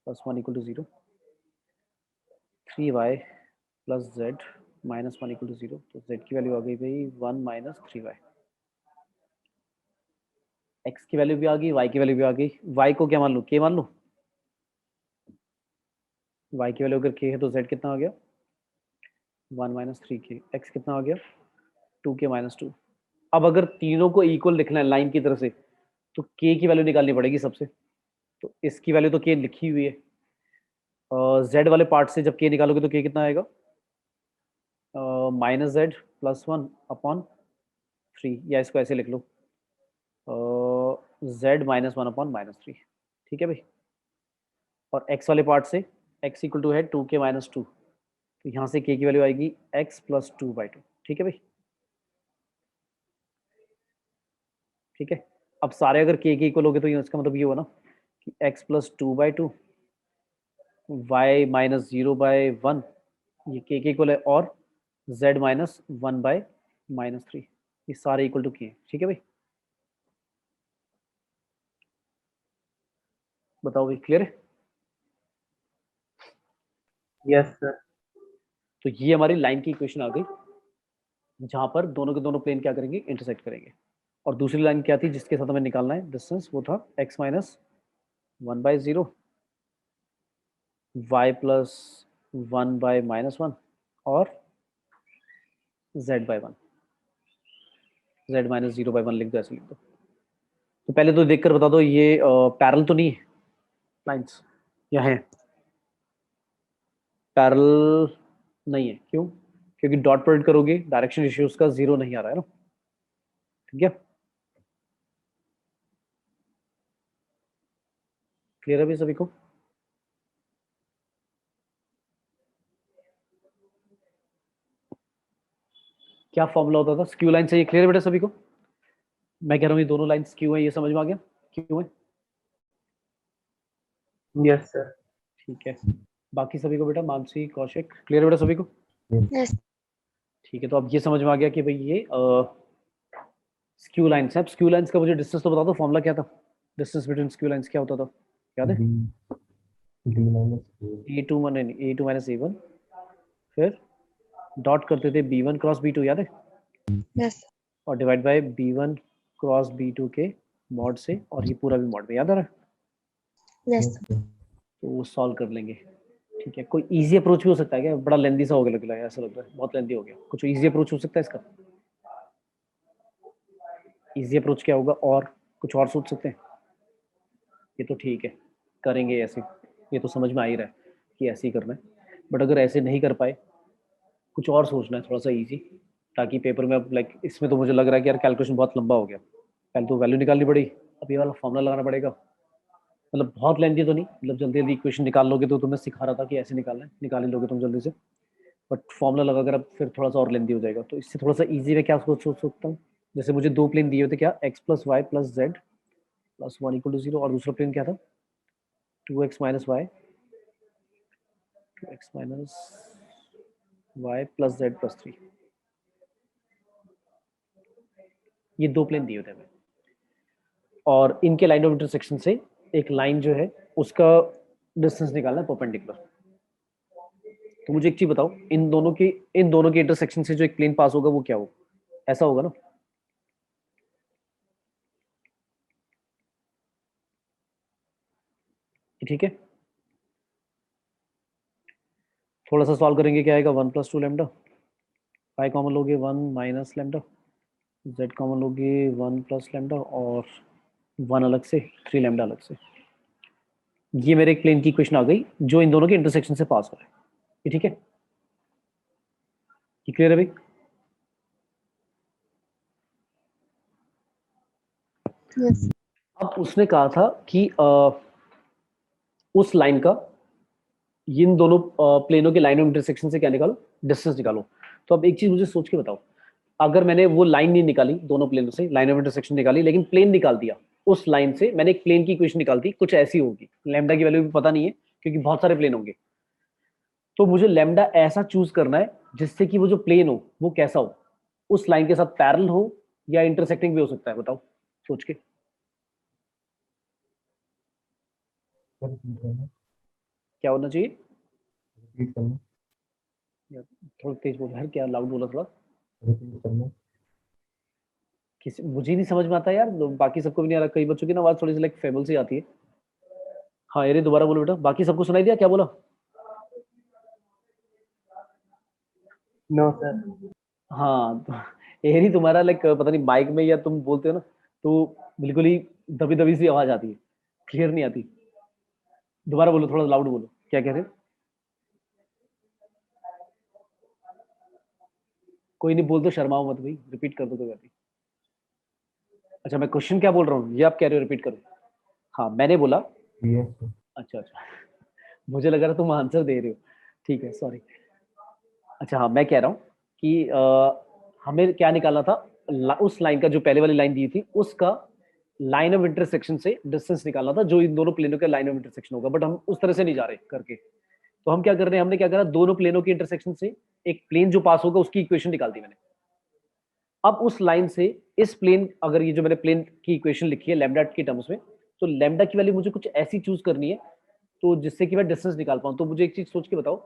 plus one equal to 0, 3y प्लस जेड माइनस वन इक्वल टू 0। तो जेड की वैल्यू आ गई भाई 1 माइनस 3y। एक्स की वैल्यू भी आ गई, वाई की वैल्यू भी आ गई। वाई को क्या मान लूं, के मान लूं? वाई की वैल्यू अगर के है तो जेड कितना आ गया? 1 माइनस 3k। एक्स कितना आ गया? 2k minus 2। अब अगर तीनों को इक्वल लिखना है लाइन की तरफ से, तो के की वैल्यू निकालनी पड़ेगी सबसे। तो इसकी वैल्यू तो के लिखी हुई है, जेड वाले पार्ट से जब के निकालोगे तो के कितना आएगा? Minus Z plus one upon 3, या इसको ऐसे लिख लो, Z minus one upon minus 3। ठीक है भाई? और एक्स वाले पार्ट से एक्स इक्वल टू है 2k माइनस 2, तो यहाँ से के की वैल्यू आएगी एक्स प्लस 2/2। ठीक है भाई? ठीक है। अब सारे अगर के इक्वल हो गए तो इसका मतलब ये हुआ ना कि एक्स प्लस 2/2, वाई माइनस 0/1, ये के इक्वल है, और जेड माइनस 1/-3, ये सारे इक्वल टू के हैं। ठीक है भाई? बताओ भाई, क्लियर है? Yes sir. तो ये हमारी लाइन की इक्वेशन आ गई, जहां पर दोनों के दोनों प्लेन क्या करेंगे, इंटरसेक्ट करेंगे। और दूसरी लाइन क्या थी जिसके साथ हमें निकालना है डिस्टेंस, वो था एक्स माइनस 1/0, वाई प्लस 1/-1, और z/1, z माइनस 0/1 लिख दो, ऐसे लिख दो। तो पहले तो देखकर बता दो ये पैरेलल तो नहीं है लाइंस, या है? पैरेलल नहीं है, क्यों? क्योंकि डॉट प्रोडक्ट करोगे डायरेक्शन इश्यूज का 0 नहीं आ रहा है ना। ठीक है? क्लियर है भी सभी को? क्या फॉर्मूला होता था स्क्यू लाइन से, ये क्लियर है बेटा सभी को? मैं कह रहा हूँ ये दोनों लाइन स्क्यू है, ये समझ में आ गया क्यों है? Yes sir. ठीक है। बाकी सभी को बेटा, मानसी कौशिक, क्लियर है बेटा सभी को? Yes. ठीक है। तो अब ये समझ में आ गया कि भाई ये स्क्यू लाइन्स है। स्क्यू लाइन्स का मुझे डिस्टेंस तो बता दो, फॉर्मूला क्या था? डिस्टेंस बिटवीन स्क्यू लाइन्स क्या होता था, याद है? D minus A. A two minus a one, फिर डॉट करते थे b one cross b two, याद है? Yes. और divide by b one cross b two के मॉड से, और ये पूरा भी मॉड में, याद आ रहा है? Yes. Yes, sir. तो वो सॉल्व कर लेंगे। ठीक है। कोई इजी अप्रोच भी हो सकता है क्या? बड़ा लेंदी सा हो गया, लग रहा है, ऐसा लग रहा है बहुत लेंदी हो गया। कुछ इजी अप्रोच हो सकता है इसका? इजी अप्रोच क्या होगा, और कुछ और सोच सकते हैं? ये तो ठीक है, करेंगे ऐसे, ये तो समझ में आ ही रहा है कि ऐसे ही करना है। बट अगर ऐसे नहीं कर पाए, कुछ और सोचना है थोड़ा सा इजी, ताकि पेपर में अब लाइक इसमें तो मुझे लग रहा है कि यार कैलकुलेशन बहुत लंबा हो गया, पहले तो वैल्यू निकालनी पड़ी, अब ये वाला फॉर्मूला लगाना पड़ेगा, मतलब बहुत लेंथी तो नहीं, मतलब जल्दी जल्दी इक्वेशन निकाल लोगे तो तुम्हें सिखा रहा था कि ऐसे निकालना है, निकाल ही लोगे तुम जल्दी से, बट फॉर्मूला लगा कर अब फिर थोड़ा सा और लेंथी हो जाएगा। तो इससे थोड़ा सा इजी में क्या सोच सकता हूँ, जैसे मुझे दो प्लेन दिए होते, क्या x plus y plus z plus one equal to zero, और दूसरा प्लेन क्या था, two x minus y, two x minus y plus z plus three, ये दो प्लेन दिए होते हैं हमें, और इनके लाइन ऑफ इंटरसेक्शन से एक लाइन जो है उसका डिस्टेंस निकालना है परपेंडिकुलर। तो मुझे एक चीज बताओ, इन दोनों के इंटरसेक्शन से जो एक प्लेन पास होगा वो क्या होगा, ऐसा होगा ना, ठीक है। थोड़ा सा सॉल्व करेंगे, क्या आएगा, one plus two lambda, pi common लोगे one minus lambda, Z common लोगे वन प्लस लेमडा, और वन अलग से, थ्री लेमडा अलग से। ये मेरे एक प्लेन की इक्वेशन आ गई जो इन दोनों के इंटरसेक्शन से पास हो रहा है, ये ठीक है, ये क्लियर है भाई। Yes. अब उसने कहा था कि उस लाइन का, इन दोनों प्लेनों के लाइन ऑफ इंटरसेक्शन से क्या निकालो, डिस्टेंस निकालो। तो अब एक चीज मुझे सोच के बताओ, अगर मैंने वो लाइन नहीं निकाली, दोनों प्लेनों से लाइन ऑफ इंटरसेक्शन निकाली, लेकिन प्लेन निकाल दिया, उस लाइन से मैंने एक प्लेन की इक्वेशन निकाल दी, कुछ ऐसी होगी, लैम्डा की वैल्यू भी पता नहीं है क्योंकि बहुत सारे प्लेन होंगे, तो मुझे लैम्डा ऐसा चूज करना है जिससे कि वो जो प्लेन हो वो कैसा हो, उस लाइन के साथ पैरेलल हो या इंटरसेक्टिंग भी हो सकता है, बताओ सोच के। सर रिपीट करना। क्या होना चाहिए, रिपीट करना। या थोड़ा तेज बोलो यार, क्या लाउड बोला थोड़ा, रिपीट करना। किसी मुझे ही नहीं समझ में आता यार, बाकी सबको भी नहीं आ रहा, कई बच्चों की ना आवाज थोड़ी सी लाइक फेबल सी आती है। हाँ ये दोबारा बोलो बेटा, बाकी सबको सुनाई दिया क्या बोला। No sir. हाँ तो एरी तुम्हारा लाइक पता नहीं माइक में या तुम बोलते हो ना, तो बिल्कुल ही दबी दबी सी आवाज आती है, क्लियर नहीं आती। दोबारा बोलो, थोड़ा लाउड बोलो, क्या कह रहे हो। कोई नहीं, बोल दो, शर्माओ मत भाई, रिपीट कर दो कोई बात नहीं। अच्छा मैं क्वेश्चन क्या बोल रहा हूँ ये आप कह रहे हो रिपीट करो। हाँ मैंने बोला, यस सर। अच्छा अच्छा मुझे लग रहा तुम आंसर दे रहे हो, ठीक है सॉरी। अच्छा हाँ मैं कह रहा हूँ कि हमें क्या निकालना था, उस लाइन का जो पहले वाली लाइन दी थी उसका लाइन ऑफ इंटरसेक्शन से डिस्टेंस निकालना था, जो इन दोनों प्लेनों का लाइन ऑफ इंटरसेक्शन होगा, बट हम उस तरह से नहीं जा रहे करके। तो हम क्या कर रहे हैं, हमने क्या करा, दोनों प्लेनों के इंटरसेक्शन से एक प्लेन जो पास होगा उसकी इक्वेशन निकाल दी मैंने। अब उस लाइन से इस प्लेन, अगर ये जो मैंने प्लेन की इक्वेशन लिखी है लैम्डा की टर्म्स में, तो लैम्डा की वैल्यू मुझे कुछ ऐसी चूज करनी है तो जिससे कि मैं डिस्टेंस निकाल पाऊं। तो मुझे एक चीज सोच के बताओ,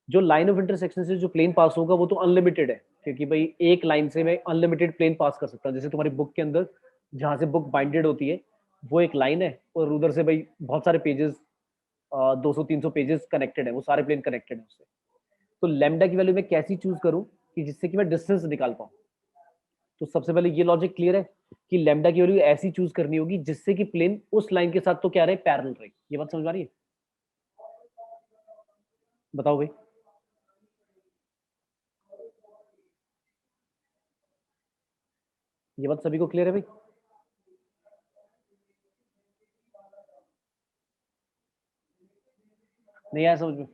जो लाइन ऑफ इंटरसेक्शन से जो प्लेन पास होगा वो तो अनलिमिटेड है, क्योंकि भाई एक लाइन से मैं अनलिमिटेड प्लेन पास कर सकता हूँ। जैसे तुम्हारी बुक के अंदर जहां से बुक बाइंडेड होती है वो एक लाइन है, और उधर से भाई बहुत सारे पेजेस, 200-300 पेजेस कनेक्टेड है, वो सारे प्लेन कनेक्टेड है उससे। तो लैम्डा की वैल्यू मैं कैसी चूज करूं कि जिससे कि मैं डिस्टेंस निकाल पाऊं। तो सबसे पहले ये लॉजिक क्लियर है कि लैम्डा की वैल्यू ऐसी चूज करनी होगी जिससे कि प्लेन उस लाइन के साथ तो क्या रहे, पैरेलल रहे। ये बात समझ आ रही है, बताओ भाई। ये बात सभी को क्लियर है भाई। नहीं आया समझ में।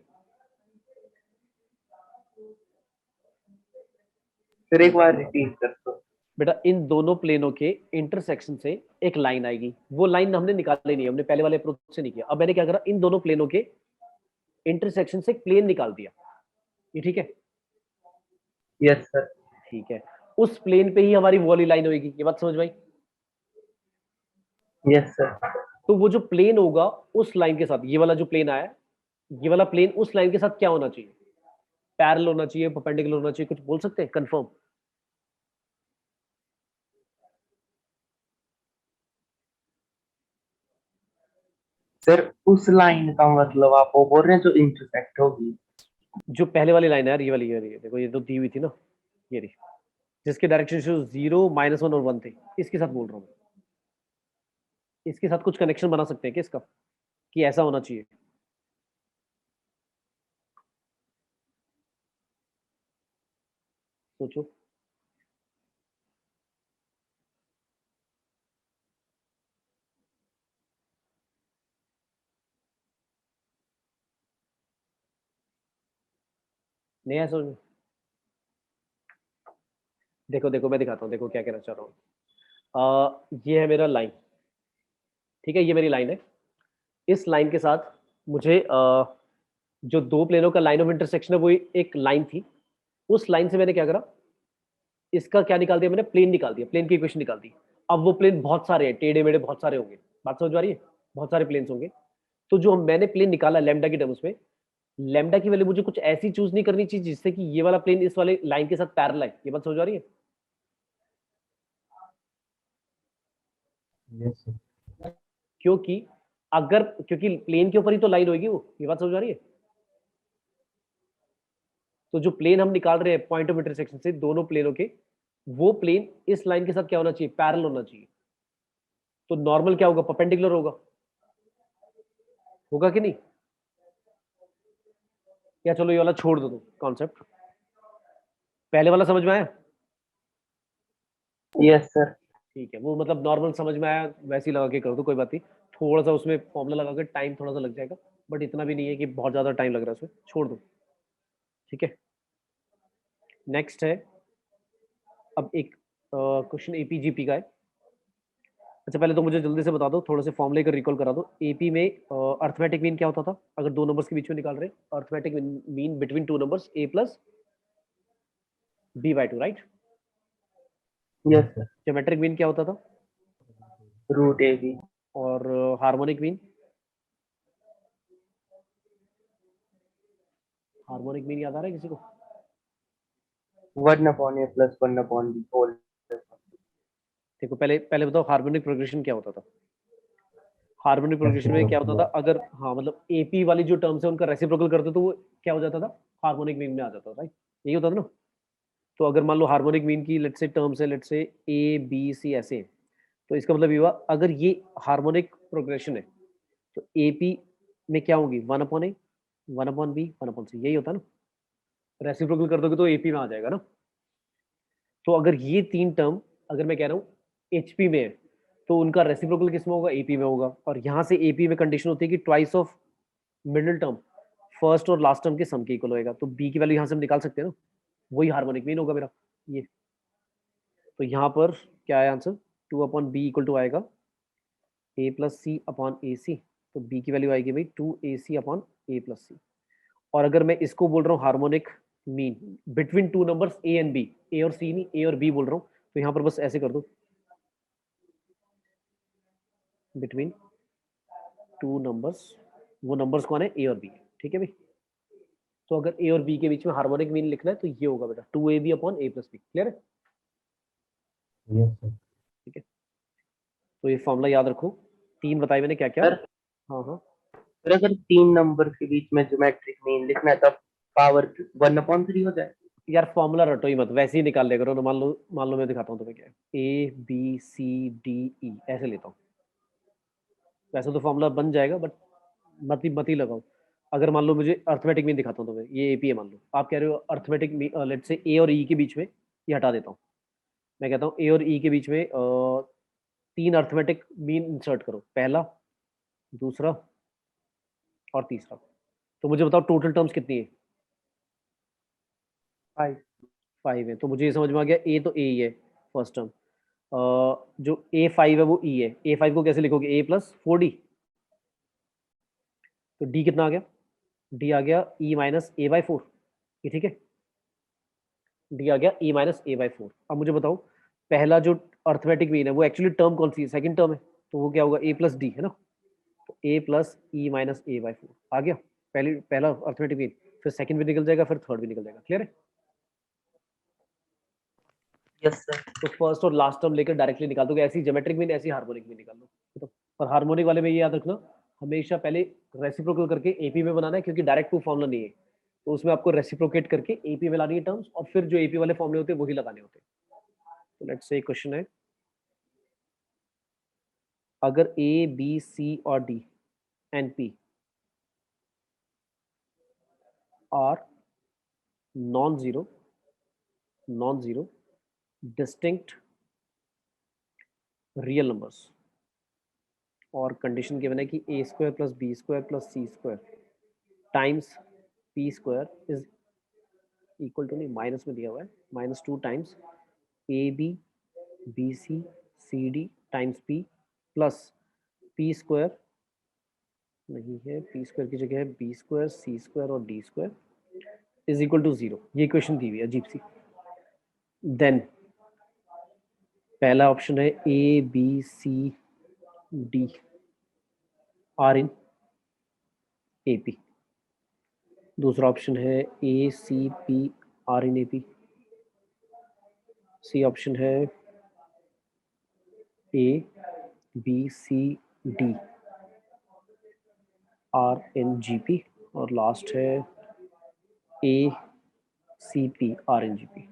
फिर एक बार रिपीट कर दो। बेटा इन दोनों प्लेनों के इंटरसेक्शन से एक लाइन आएगी, वो लाइन हमने निकाली नहीं, हमने पहले वाले अप्रोच से नहीं किया। अब मैंने क्या करा, इन दोनों प्लेनों के इंटरसेक्शन से एक प्लेन निकाल दिया, ये ठीक है। Yes sir. ठीक है, उस प्लेन पे ही हमारी वो वाली लाइन होगी, ये बात समझ में आई। Yes sir. तो वो जो प्लेन होगा उस लाइन के साथ, ये वाला जो प्लेन आया, ये वाला प्लेन उस लाइन के साथ क्या होना चाहिए, पैरेलल होना चाहिए, परपेंडिकुलर होना चाहिए, कुछ बोल सकते हैं कंफर्म। सर उस लाइन का मतलब आप वो बोल रहे हैं जो इंटरसेक्ट होगी। जो पहले वाली लाइन है यार, ये वाली देखो, ये तो दी हुई थी ना, ये रही, जिसके डायरेक्शन 0 -1 और 1 थे, इसके साथ बोल रहा हूँ। इसके साथ कुछ कनेक्शन बना सकते हैं क्या इसका, कि ऐसा होना चाहिए। सोचो, नहीं है समझ में? देखो देखो मैं दिखाता हूँ, देखो क्या कहना चाह रहा हूँ। ये है मेरा लाइन, ठीक है, ये मेरी लाइन है। इस लाइन के साथ मुझे जो दो प्लेनों का लाइन ऑफ इंटरसेक्शन है वो एक लाइन थी। उस लाइन से मैंने क्या करा, इसका क्या निकाल दिया मैंने, प्लेन निकाल दिया, प्लेन की इक्वेशन निकाल दी। अब वो प्लेन बहुत सारे हैं, टेढ़े मेढ़े बहुत सारे होंगे, बात समझ आ रही है, बहुत सारे प्लेन्स होंगे। तो जो मैंने प्लेन निकाला लैम्डा की टर्म्स में, लैम्डा की वैल्यू मुझे कुछ ऐसी चूज नहीं करनी चाहिए जिससे कि ये वाला प्लेन इस वाले लाइन के साथ पैरेलल है। ये बात समझ आ रही है? Yes sir. क्योंकि क्योंकि प्लेन के ऊपर ही तो लाइन होगी वो। ये बात समझ आ रही है? तो जो प्लेन हम निकाल रहे हैं पॉइंट ऑफ इंटरसेक्शन से दोनों प्लेनों के, वो प्लेन इस लाइन के साथ क्या होना चाहिए, पैरेलल होना चाहिए। तो नॉर्मल क्या होगा, परपेंडिकुलर होगा, होगा कि नहीं? या चलो ये वाला छोड़ दो कॉन्सेप्ट, पहले वाला समझ में आया? Yes sir. ठीक है, वो मतलब नॉर्मल समझ में आया, वैसे ही लगा के कर दो, कोई बात नहीं। थोड़ा सा उसमें फॉर्मूला लगा के टाइम थोड़ा सा लग जाएगा, बट इतना भी नहीं है कि बहुत ज्यादा टाइम लग रहा है उसमें, छोड़ दो। ठीक है, नेक्स्ट है अब एक क्वेश्चन एपीजीपी का है। अच्छा पहले तो मुझे जल्दी से बता दो, थोड़े से फॉर्मूले का रिकॉल करा दो। एपी में अर्थमेटिक मीन क्या होता था अगर दो नंबर्स के बीच में निकाल रहे हैं? Arithmetic mean between two numbers a plus b by two, right? Yes sir. Geometric mean क्या होता था? Root a b. और हार्मोनिक मीन? हार्मोनिक मीन याद आ रहा है किसी को? 1/a plus 1/b whole. देखो पहले पहले बताओ हार्मोनिक प्रोग्रेशन क्या होता था? हार्मोनिक प्रोग्रेशन में क्या होता था, अगर हाँ मतलब एपी वाली जो टर्म्स है उनका रेसिप्रोकल करते तो वो क्या हो जाता था, हार्मोनिक मीन में आ जाता था, राइट? यही होता था ना। तो अगर मान लो हार्मोनिक मीन की लेट्स से टर्म्स है, लेट्स से ए बी सी ऐसे हैं, तो इसका मतलब ये हुआ अगर ये हार्मोनिक प्रोग्रेशन है तो एपी में क्या होगी, 1/a 1/b 1/c, यही होता है ना। रेसिप्रोकल कर दोगे तो एपी में आ जाएगा ना। तो अगर ये तीन टर्म, अगर मैं कह रहा हूँ एचपी में है, तो उनका रेसिप्रोकल किस में होगा, एपी में होगा। और यहाँ से एपी में कंडीशन होती है कि twice of middle term first और लास्ट टर्म के सम के इक्वल होएगा। तो बी की वैल्यू यहाँ से हम निकाल सकते हैं ना, वही हार्मोनिक मीन होगा मेरा ये। तो यहाँ पर क्या है आंसर, 2/b इक्वल टू आएगा ए प्लस सी अपॉन ए सी। तो बी की वैल्यू आएगी भाई 2ac अपॉन ए प्लस सी। और अगर मैं इसको बोल रहा हूँ harmonic mean between two numbers A and B, A और सी नहीं, ए और बी बोल रहा हूँ, तो यहाँ पर बस ऐसे कर दो, बिटवीन टू नंबर्स, वो नंबर्स कौन है, ए और बी, ठीक है भाई। तो अगर ए और बी के बीच में हार्मोनिक मीन लिखना है तो ये होगा बेटा 2ab अपॉन ए प्लस बी। क्लियर है? Yes sir. ठीक है, तो ये फॉर्मूला याद रखो, तीन बताए मैंने क्या क्या। सर हाँ हाँ, सर अगर तीन नंबर के बीच में ज्योमेट्रिक मीन लिखना है तब पावर 1/3 हो जाए। यार फॉर्मूला रटो ही मत, वैसे ही निकाल लिया करो ना। मान लो मैं दिखाता हूँ तुम्हें क्या है, A B C D E ऐसे लेता हूँ, वैसे तो फॉर्मूला बन जाएगा, बट मत ही लगाओ। अगर मान लो मुझे अर्थमेटिक मीन दिखाता हूँ तुम्हें, ये एपी है मान लो, आप कह रहे हो अर्थमेटिक लेट से ए और ई के बीच में, ये हटा देता हूँ, मैं कहता हूँ ए और ई के बीच में तीन अर्थमेटिक मीन इंसर्ट करो, पहला, दूसरा और तीसरा। तो मुझे बताओ टोटल टर्म्स कितनी है? 5। 5 है। तो मुझे ये समझ में आ गया, ए तो ए ही है फर्स्ट टर्म, जो A5 है वो E है। A5 को कैसे लिखोगे, A प्लस 4D। तो D कितना आ गया, D आ गया E माइनस A बाई 4, ये ठीक है। D आ गया E माइनस A बाई 4। अब मुझे बताओ पहला जो अर्थमेटिक मीन है वो एक्चुअली टर्म कौन सी है, सेकंड टर्म है, तो वो क्या होगा, A प्लस D है ना। तो A plus E minus A by 4 आ गया, पहला अर्थमेटिक मीन। फिर सेकंड भी निकल जाएगा, फिर थर्ड भी निकल जाएगा। क्लियर है? Yes sir. तो फर्स्ट और लास्ट टर्म लेकर डायरेक्टली निकाल दोगे, ऐसी ज्योमेट्रिक मीन ऐसी हार्मोनिक मीन निकाल लो। तो पर हार्मोनिक वाले में ये याद रखना, हमेशा पहले रेसिप्रोकल करके एपी में बनाना है, क्योंकि डायरेक्ट टू फॉर्मूला नहीं है, तो उसमें आपको रेसिप्रोकेट करके एपी में लानी है टर्म्स, और फिर जो एपी वाले फॉर्मूले होते हैं वही लगाने होते हैं। तो लेट्स से क्वेश्चन है, अगर ए बी सी और D and P are non zero distinct real numbers, और कंडीशन गिवन है कि A square plus B square plus C square times P square is equal to नहीं, माइनस में दिया हुआ है, -2 times A B B C C D times P plus P square नहीं है, पी स्क्वायर की जगह है बी स्क्वायर सी स्क्वायर और D square is equal to 0। ये इक्वेशन दी हुई है अजीब सी। देन पहला ऑप्शन है A B C D are in A P. दूसरा ऑप्शन है A C P are in A P. C option है A B C D are in G P. और लास्ट है A C P are in G P.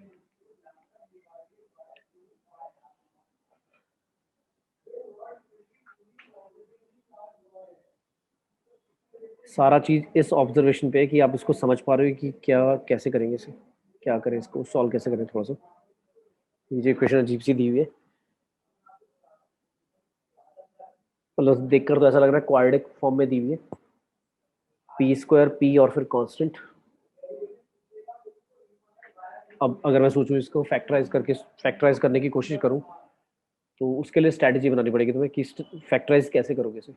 सारा चीज इस observation पे है कि आप इसको समझ पा रहे हो कि क्या कैसे करेंगे इसे, क्या करें, इसको सॉल्व कैसे करें। थोड़ा सा ये क्वेश्चन अजीब सी दी हुई है, मतलब देखकर तो ऐसा लग रहा है क्वाड्रेटिक फॉर्म में दी हुई है। पी स्क्वायर पी और फिर कांस्टेंट। अब अगर मैं सोचूं इसको फैक्टराइज करने की कोशिश करूं तो उसके लिए स्ट्रैटेजी बनानी पड़ेगी तुम्हें कि फैक्टराइज कैसे करोगे इसे।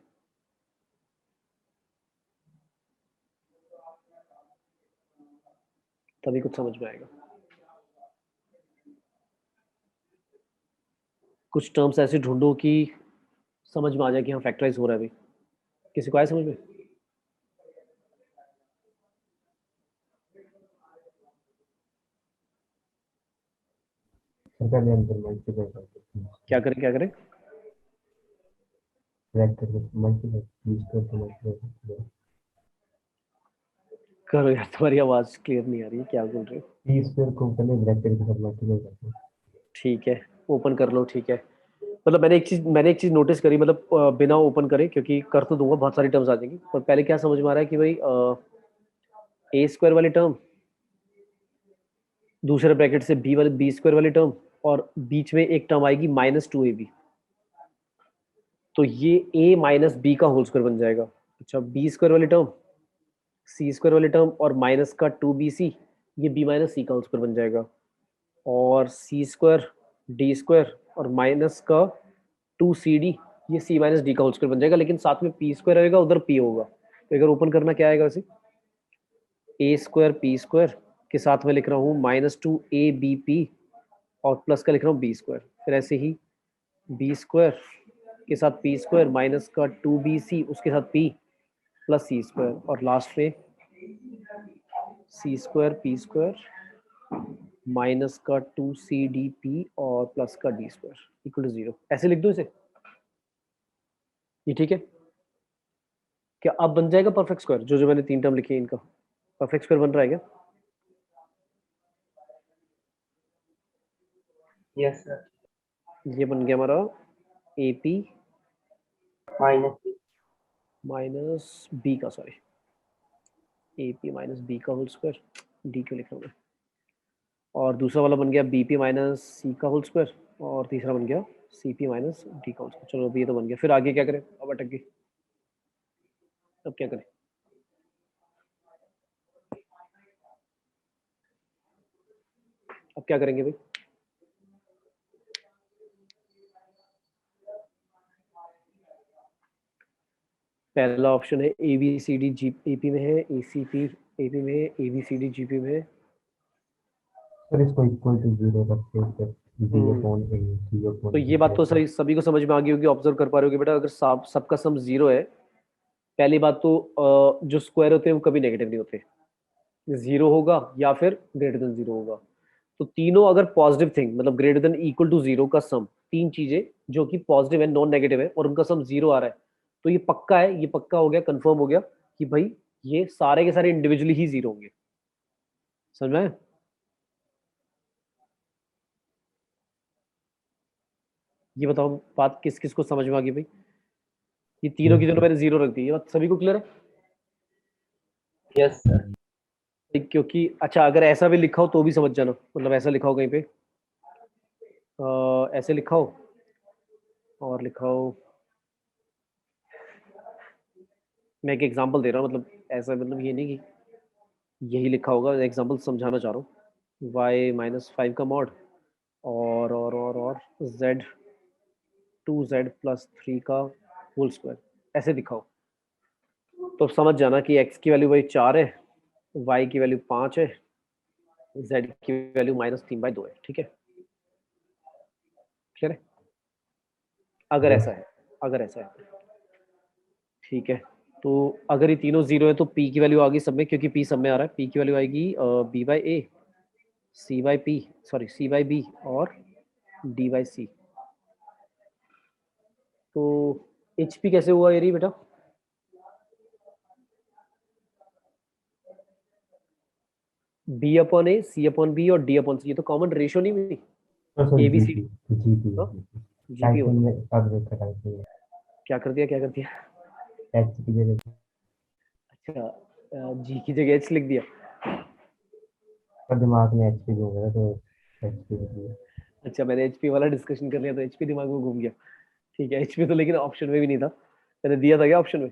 तभी कुछ समझ में आएगा। कुछ टर्म्स ऐसे ढूंढो कि समझ में आ जाए कि हाँ फैक्टराइज हो रहा है भाई। किसी को आया समझ में? सरकार ने अंदर मल्टीप्लाई कर सकते हैं, क्या करें क्या करें? ब्रैकेट करके मल्टीप्लाई प्लीज करके मल्टीप्लाई करते हैं। करो यार, तुम्हारी आवाज क्लियर नहीं आ रही है, क्या बोल रहे हो? पी स्क्वायर को पहले ब्रैकेट के साथ मल्टीप्लाई करते हैं। ठीक है, ओपन कर लो। ठीक है, मतलब मैंने एक चीज नोटिस करी, मतलब बिना ओपन करे, क्योंकि कर तो दूंगा, बहुत सारी टर्म्स आ जाएंगी, पर पहले क्या समझ में आ रहा है कि भाई ए स्क्वायर वाली टर्म, दूसरे ब्रैकेट से बी स्क्वायर वाली टर्म, और बीच में एक टर्म आएगी -2ab, तो ये a माइनस बी का होल स्क्वायर बन जाएगा। अच्छा, बी स्क्वायर वाली टर्म, सी स्क्वायर वाली टर्म और माइनस का 2bc, ये b माइनस सी का होल स्क्वायर बन जाएगा। और सी स्क्वायर डी स्क्वायर और माइनस का 2cd, ये c माइनस डी का होल स्क्वायर बन जाएगा, लेकिन साथ में पी स्क्वायर रहेगा, उधर p होगा। तो अगर ओपन करना क्या आएगा वैसे, ए स्क्वायर पी स्क्वायर के साथ में लिख रहा हूँ -2ab और प्लस का लिख रहा हूँ बी स्क्वायर। फिर ऐसे ही बी स्क्वायर के साथ पी स्क्वायर माइनस का 2bc उसके साथ p प्लस सी स्क्वायर, और लास्ट में सी स्क्वायर पी स्क्वायर माइनस का 2cdp और प्लस का डी स्क्वायर इक्वल टू 0। ऐसे लिख दो इसे, ये ठीक है? क्या अब बन जाएगा परफेक्ट स्क्वायर? जो जो मैंने 3 टर्म लिखे हैं इनका परफेक्ट स्क्वायर बन रहा है क्या? Yes sir. ये बन गया हमारा A P minus minus B का, sorry, A P minus B का होल स्क्वायर, डी क्यों लिख रहा हूँ मैं। और दूसरा वाला बन गया बी पी माइनस सी का होल स्क्वायर, और तीसरा बन गया सी पी माइनस डी का होल स्क्वायर। चलो अभी ये तो बन गया, फिर आगे क्या करें? अब अटक गई, अब क्या करें? अब क्या करेंगे भाई? पहला ऑप्शन है A B C D G A P में है, A C P A P में है, A B C D G P में है। सर इसको इक्वल टू 0 रखते हैं सर, 0 हम्म, अपॉन ए 0 तो अपॉन ये बात तो सभी को समझ में आ गई होगी, ऑब्जर्व कर पा रहे होगे बेटा। अगर सबका सम 0 है, पहली बात तो जो स्क्वायर होते हैं वो कभी नेगेटिव नहीं होते, 0 होगा या फिर ग्रेटर देन 0 होगा। तो तीनों अगर पॉजिटिव थिंग, मतलब ग्रेटर देन इक्वल टू 0 का सम, तीन चीजें जो कि पॉजिटिव है, नॉन नेगेटिव है, और उनका सम 0 आ रहा है, तो ये पक्का है, ये पक्का हो गया, कंफर्म हो गया कि भाई ये सारे के सारे इंडिविजुअली ही 0 होंगे। समझ में आया? ये बताओ बात किस किस को समझ में आ गई भाई? ये तीनों की तीनों मैंने 0 रख दी, ये बात सभी को क्लियर है? Yes sir. क्योंकि अच्छा, अगर ऐसा भी लिखा हो तो भी समझ जाना, मतलब ऐसा लिखा हो कहीं पे, ऐसे लिखा हो और लिखा हो, मैं एक एग्जांपल दे रहा हूँ, मतलब ऐसा, मतलब ये नहीं कि यही लिखा होगा, एग्जांपल समझाना चाह रहा हूँ। y माइनस 5 का मॉड और z 2z प्लस 3 का होल स्क्वायर, ऐसे दिखाओ। तो अब समझ जाना कि x की वैल्यू वही 4 है, y की वैल्यू 5 है, z की वैल्यू -3/2 है। ठीक है, क्लियर है? अगर Yes. ऐसा है, अगर ऐसा है, ठीक है। तो अगर ये तीनों जीरो है तो p की वैल्यू आ गई सब में, क्योंकि p सब में आ रहा है। p की वैल्यू आएगी b/a, c/p, सॉरी c/b और d/c। तो hp कैसे हुआ ये रही बेटा? b/a, c/b और d/c, ये तो कॉमन रेशियो नहीं हुई? तो sir A B C GP GP D, GP title होता। में अब देखा टाइटल में क्या कर दिया, क्या कर दिया? एच की जगह अच्छा, जी की जगह एच लिख दिया। पर दिमाग में एचपी घूम रहा तो एचपी अच्छा, मैंने एचपी वाला डिस्कशन कर लिया तो एचपी दिमाग में घूम गया। ठीक है, एचपी तो लेकिन ऑप्शन में भी नहीं था, मैंने दिया था क्या ऑप्शन में?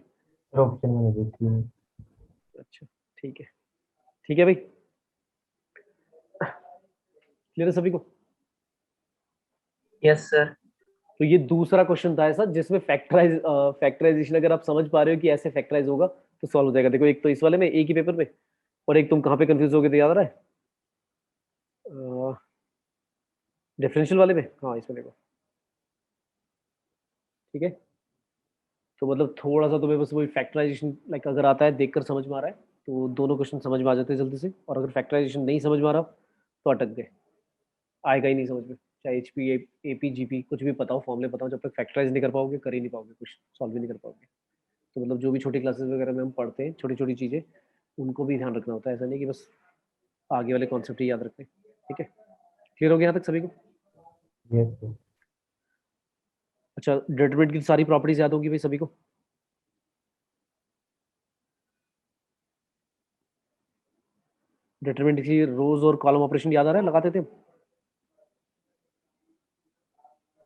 ऑप्शन मैंने देखी है। अच्छा, ठीक है, ठीक है भाई, क्लियर है सभी को? Yes sir. तो ये दूसरा क्वेश्चन था ऐसा जिसमें फैक्टराइजेशन अगर आप समझ पा रहे हो कि ऐसे फैक्टराइज होगा तो सॉल्व हो जाएगा। देखो, एक तो इस वाले में, एक ही पेपर में, और एक तुम कहाँ पे कंफ्यूज हो गए थे याद आ रहा है? डिफरेंशियल वाले में, हाँ इसमें देखो। ठीक है, तो मतलब थोड़ा सा तुम्हें बस वही फैक्टराइजेशन लाइक अगर आता है, देखकर समझ में आ रहा है तो दोनों क्वेश्चन समझ में आ जाते हैं जल्दी से। और अगर फैक्टराइजेशन नहीं समझ में आ रहा तो अटक गए, आएगा ही नहीं समझ में। चाहे एचपी, एपी, जीपी कुछ भी पता हो, फॉर्मूले पता हो, जब तक फैक्टराइज नहीं कर पाओगे कर ही नहीं पाओगे, कुछ सॉल्व ही नहीं कर पाओगे। तो मतलब जो भी छोटी क्लासेस वगैरह में हम पढ़ते हैं, छोटी छोटी चीज़ें, उनको भी ध्यान रखना होता है। ऐसा नहीं कि बस आगे वाले कॉन्सेप्ट ही याद रखते हैं। ठीक है, क्लियर हो गया यहाँ तक सभी को? Yes sir. अच्छा, डिटरमिनेंट की सारी प्रॉपर्टीज याद होंगी भाई सभी को? डिटरमिनेंट की रोज और कॉलम ऑपरेशन याद आ रहा है, लगाते थे हम?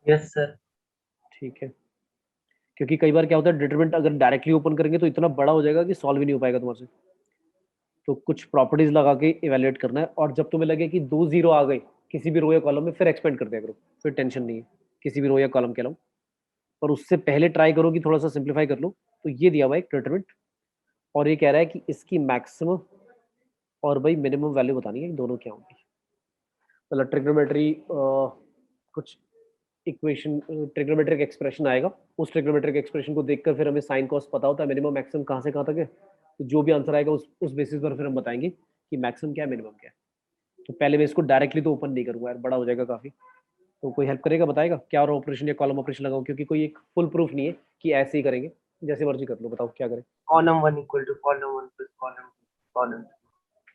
Yes sir. ठीक है, क्योंकि कई बार क्या होता है, डिटरमिनेंट अगर डायरेक्टली ओपन करेंगे तो इतना बड़ा हो जाएगा कि सॉल्व ही नहीं हो पाएगा तुम्हारे से। तो कुछ प्रॉपर्टीज लगा के इवेलुएट करना है, और जब तुम्हें लगे कि 2 जीरो आ गए किसी भी रो या कॉलम में, फिर एक्सपेंड कर दिया करो, फिर टेंशन नहीं है किसी भी रो या कॉलम के अलावा। पर उससे पहले ट्राई करो कि थोड़ा सा सिंप्लीफाई कर लो। तो ये दिया हुआ है एक डिटरमिनेंट, और ये कह रहा है कि इसकी मैक्सिमम और भाई मिनिमम वैल्यू बतानी है, दोनों क्या होंगी। मतलब ट्रिग्नोमेट्री कुछ इक्वेशन, ट्रिग्नोमेट्रिक एक्सप्रेशन आएगा, उस ट्रिग्नोमेट्रिक एक्सप्रेशन को देखकर फिर हमें साइन कॉस पता होता है, मिनिमम मैक्सिमम कहाँ से कहाँ तक है। तो जो भी आंसर आएगा उस बेसिस पर फिर हम बताएंगे कि मैक्सिमम क्या है, मिनिमम क्या है। तो पहले मैं इसको डायरेक्टली तो ओपन नहीं करूंगा यार, बड़ा हो जाएगा काफी। तो कोई हेल्प करेगा, बताएगा क्या और ऑपरेशन या कॉलम ऑपरेशन लगाऊं, क्योंकि कोई एक फुल प्रूफ नहीं है कि ऐसे ही करेंगे, जैसे मर्जी कर लो, बताओ क्या करें। Column one equal to column one plus column column.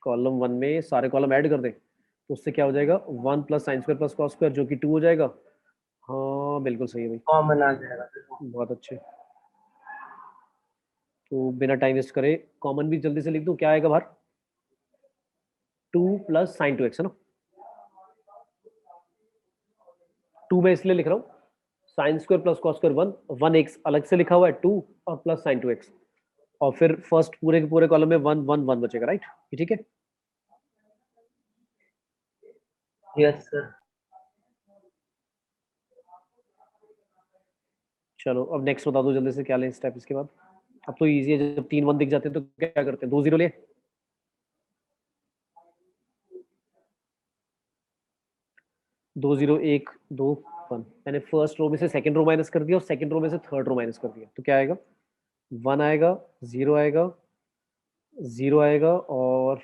Column one में सारे कॉलम ऐड कर दें तो उससे क्या हो जाएगा, 1 plus sine square plus cos square, जो कि 2 हो जाएगा। हाँ बिल्कुल सही है भाई, कॉमन आ जाएगा फिर वो। बहुत अच्छे। तो बिना टाइम वेस्ट करे कॉमन भी जल्दी से लिख दूं, क्या आएगा बाहर? 2 प्लस साइन 2x है ना। 2 मैं इसलिए लिख रहा हूँ, sine square plus cos square 1, 1x अलग से लिखा हुआ है 2, और प्लस साइन 2x, और फिर फर्स्ट पूरे के पूरे कॉलम में 1 1 1 बचेगा, राइट? ये ठीक है। Yes sir. चलो अब नेक्स्ट बता दो जल्दी से, क्या लें स्टेप इसके बाद? अब तो इजी है, जब 3 1 दिख जाते हैं तो क्या करते हैं, 2 0 ले। 2 0 1 2 1, मैंने फर्स्ट रो में से सेकंड रो माइनस कर दिया और सेकंड रो में से थर्ड रो माइनस कर दिया, तो क्या आएगा? 1 आएगा, 0 आएगा, 0 आएगा और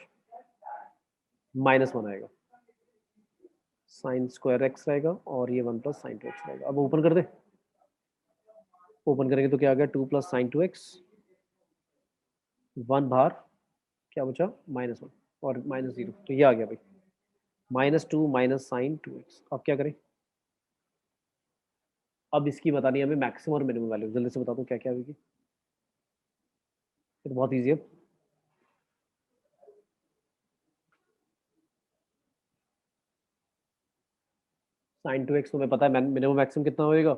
-1 आएगा, साइन स्क्वायर एक्स रहेगा, और ये 1 प्लस साइन 2x रहेगा। अब ओपन कर दे, ओपन करेंगे तो क्या आ गया, 2 प्लस साइन 2x, 1 बाहर, क्या बचा, -1 और -0, तो ये आ गया भाई, -2 माइनस साइन 2x। अब क्या करें? अब इसकी बतानी है हमें मैक्सिमम और मिनिमम वैल्यू, जल्दी से बता दो क्या क्या होगी। फिर बहुत ईजी है। साइन 2x तो मैं पता है मिनिमम मैक्सिमम कितना होएगा,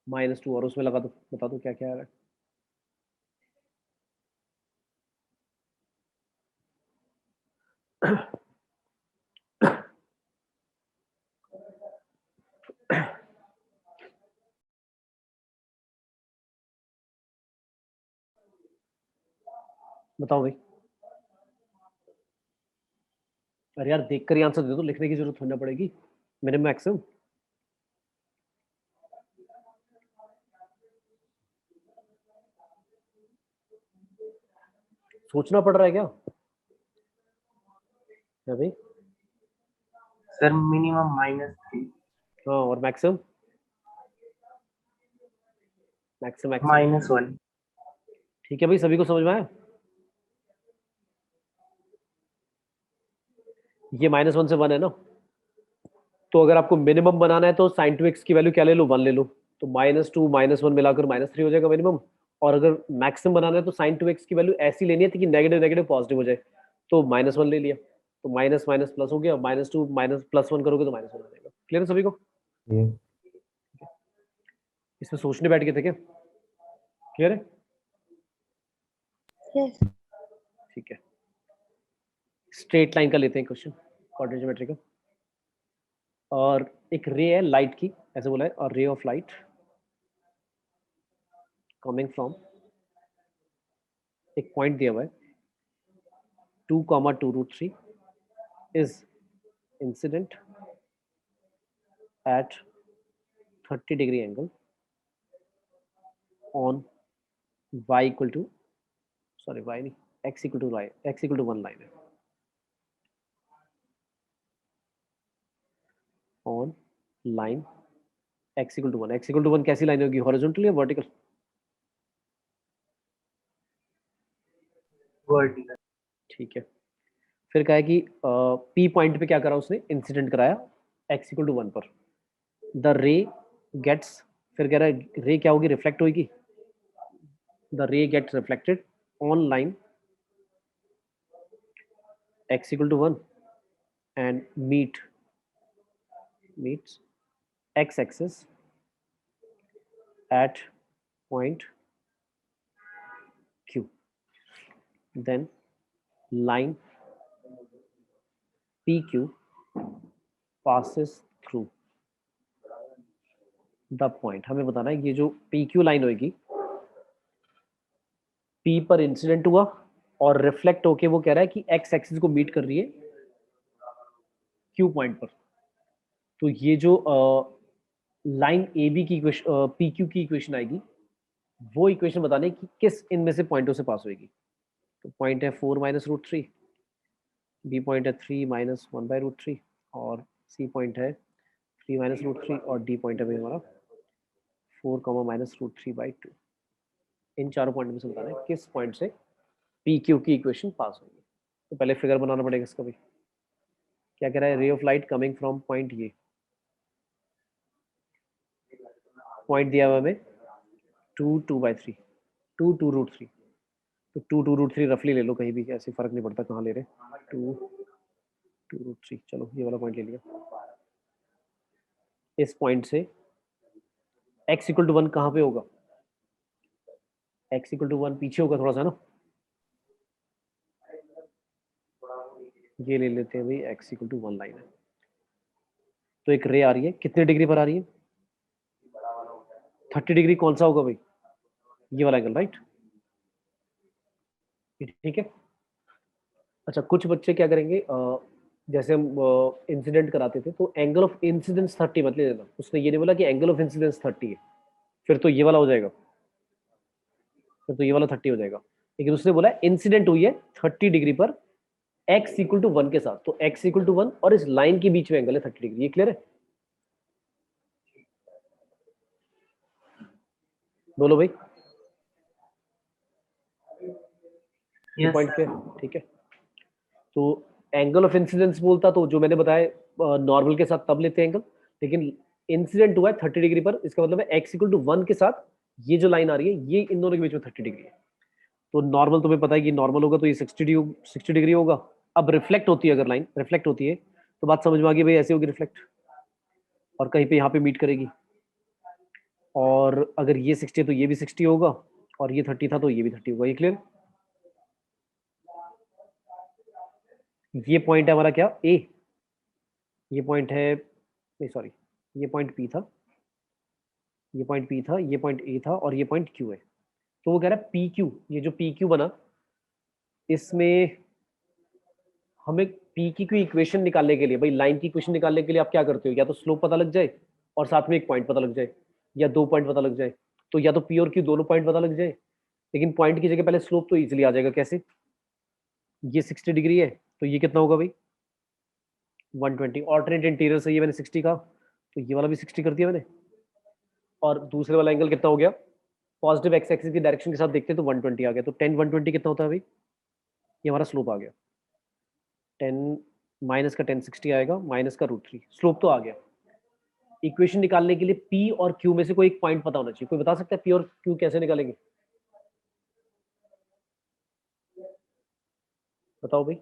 -2, और उसमें लगा दो, बता दो क्या क्या आ रहा है। बताओ भाई। अरे यार देख कर ही आंसर दे दो, लिखने की जरूरत होना पड़ेगी। Minimum maximum. सोचना पड़ रहा है क्या? है भाई? सर मिनिमम -3, हाँ, और मैक्सिमम? Maximum maximum. -1। ठीक है भाई, सभी को समझ में आया? ये -1 से 1 है ना, तो अगर आपको मिनिमम बनाना है तो साइन टू एक्स की वैल्यू क्या ले लो, 1 ले लो। तो -2 -1 मिलाकर -3 हो जाएगा मिनिमम। और अगर मैक्सिमम बनाना है तो साइन टू एक्स की वैल्यू ऐसी लेनी है कि नेगेटिव नेगेटिव पॉजिटिव हो जाए। तो -1 ले लिया, तो माइनस माइनस प्लस हो गया, -2 माइनस +1 करोगे तो -1 आ जाएगा। क्लियर है सभी को? ये इसमें सोचने बैठ गए थे क्या? क्लियर है? Yes. ठीक है, स्ट्रेट लाइन का लेते हैं क्वेश्चन, क्वाड्रेटिक ज्योमेट्री का। और एक रे है लाइट की, ऐसे बोला है, और ray of light coming from, एक पॉइंट दिया हुआ है 2,2√3 is incident at 30-degree angle on y equal to, sorry y नहीं, x equal to 1 line है, on line x equal to 1। x equal to 1 कैसी लाइन होगी, हॉरिजॉन्टल या vertical? Vertical. ठीक है। फिर कहा है कि P पॉइंट पे क्या करा उसने, इंसिडेंट कराया x equal to 1 पर। द रे गेट्स, फिर कह रहा है रे क्या होगी, रिफ्लेक्ट होगी। The ray gets reflected on line x equal to 1 and meets x axis at point Q. Then line PQ passes through the point। हमें बताना है ये जो PQ लाइन होगी, P पर इंसिडेंट हुआ और रिफ्लेक्ट होके वो कह रहा है कि x एक्सिस को मीट कर रही है Q पॉइंट पर। तो ये जो लाइन AB की PQ की इक्वेशन आएगी, वो इक्वेशन बताने कि किस इनमें से पॉइंटों से पास होगी। तो पॉइंट है 4 - √3, बी पॉइंट है 3 - 1/√3, और सी पॉइंट है 3 - √3, और डी पॉइंट है भाई हमारा 4, -√3/2। इन चारों पॉइंट में से बताना है किस पॉइंट से पी क्यू की इक्वेशन पास होगी। तो पहले फिगर बनाना पड़ेगा इसका भी। क्या कह रहा है, ray of light coming from point, ये पॉइंट दिया हुआ हमें 2/3, 2/√3। तो 2/√3 रफली ले लो कहीं भी, ऐसे फर्क नहीं पड़ता कहाँ ले रहे। 2/√3, चलो ये वाला पॉइंट ले लिया। इस पॉइंट से x इक्वल टू 1 कहाँ पे होगा, x इक्वल टू 1 पीछे होगा थोड़ा सा ना, ये ले लेते हैं भाई, x इक्वल टू 1 लाइन है। तो एक रे आ रही है, कितने डिग्री पर आ रही है, 30 डिग्री। कौन सा होगा भाई, ये वाला एंगल, राइट? ठीक है। अच्छा, कुछ बच्चे क्या करेंगे, जैसे हम इंसिडेंट कराते थे तो एंगल ऑफ इंसिडेंस 30 मत ले लेना। उसने ये नहीं बोला कि एंगल ऑफ इंसिडेंस 30 है, फिर तो ये वाला हो जाएगा, फिर तो ये वाला 30 हो जाएगा। लेकिन उसने बोला इंसिडेंट हुई है 30 डिग्री पर x इक्वल टू 1 के साथ। तो x इक्वल टू 1 और इस लाइन के बीच में एंगल है 30 डिग्री। ये क्लियर है? बोलो भाई, ये यस पॉइंट सर। क्लियर? ठीक है। तो एंगल ऑफ इंसिडेंस बोलता तो जो मैंने बताया नॉर्मल के साथ तब लेते हैं एंगल, लेकिन इंसिडेंट हुआ है 30 डिग्री पर, इसका मतलब है x इक्वल टू 1 के साथ ये जो लाइन आ रही है, ये इन दोनों के बीच में 30 डिग्री है। तो नॉर्मल तुम्हें पता है कि नॉर्मल होगा तो ये 60 डिग्री होगा। अब रिफ्लेक्ट होती है, अगर लाइन रिफ्लेक्ट होती है तो बात समझ में आ गई भाई, ऐसे होगी रिफ्लेक्ट, और कहीं पे यहाँ पे मीट करेगी। और अगर ये 60 है तो ये भी 60 होगा, और ये 30 था तो ये भी 30 होगा। ये क्लियर? ये पॉइंट है हमारा क्या, ए। ये पॉइंट है, नहीं सॉरी, ये पॉइंट पी था, ये पॉइंट पी था, ये पॉइंट ए था, और ये पॉइंट क्यू है। तो वो कह रहा है पी क्यू, ये जो पी क्यू बना इसमें हमें पी की कोई इक्वेशन निकालने के लिए, भाई लाइन की इक्वेशन निकालने के लिए आप क्या करते हो, या तो स्लोप पता लग जाए और साथ में एक पॉइंट पता लग जाए, या 2 पॉइंट पता लग जाए। तो या तो पी और क्यू दोनों पॉइंट पता लग जाए, लेकिन पॉइंट की जगह पहले स्लोप तो इजीली आ जाएगा। कैसे? ये 60 डिग्री है, तो ये कितना होगा भाई? 120। ऑल्टरनेट इंटीरियर से ये मैंने 60 कहा, तो ये वाला भी 60 कर दिया मैंने। और दूसरे वाला एंगल कितना हो गया? पॉजिटिव एक्स एक्सिस की डायरेक्शन के साथ देखते हैं तो 120 आ गया। तो 10 120 कितना होता है भाई? ये हमारा स्लोप आ गया। 10 माइनस का 10 60 आएगा, माइनस का √3, स्लोप तो आ गया। इक्वेशन निकालने के लिए पी और क्यू में से कोई एक पॉइंट पता होना चाहिए। कोई बता सकता है पी और क्यू कैसे निकालेंगे? बताओ भाई।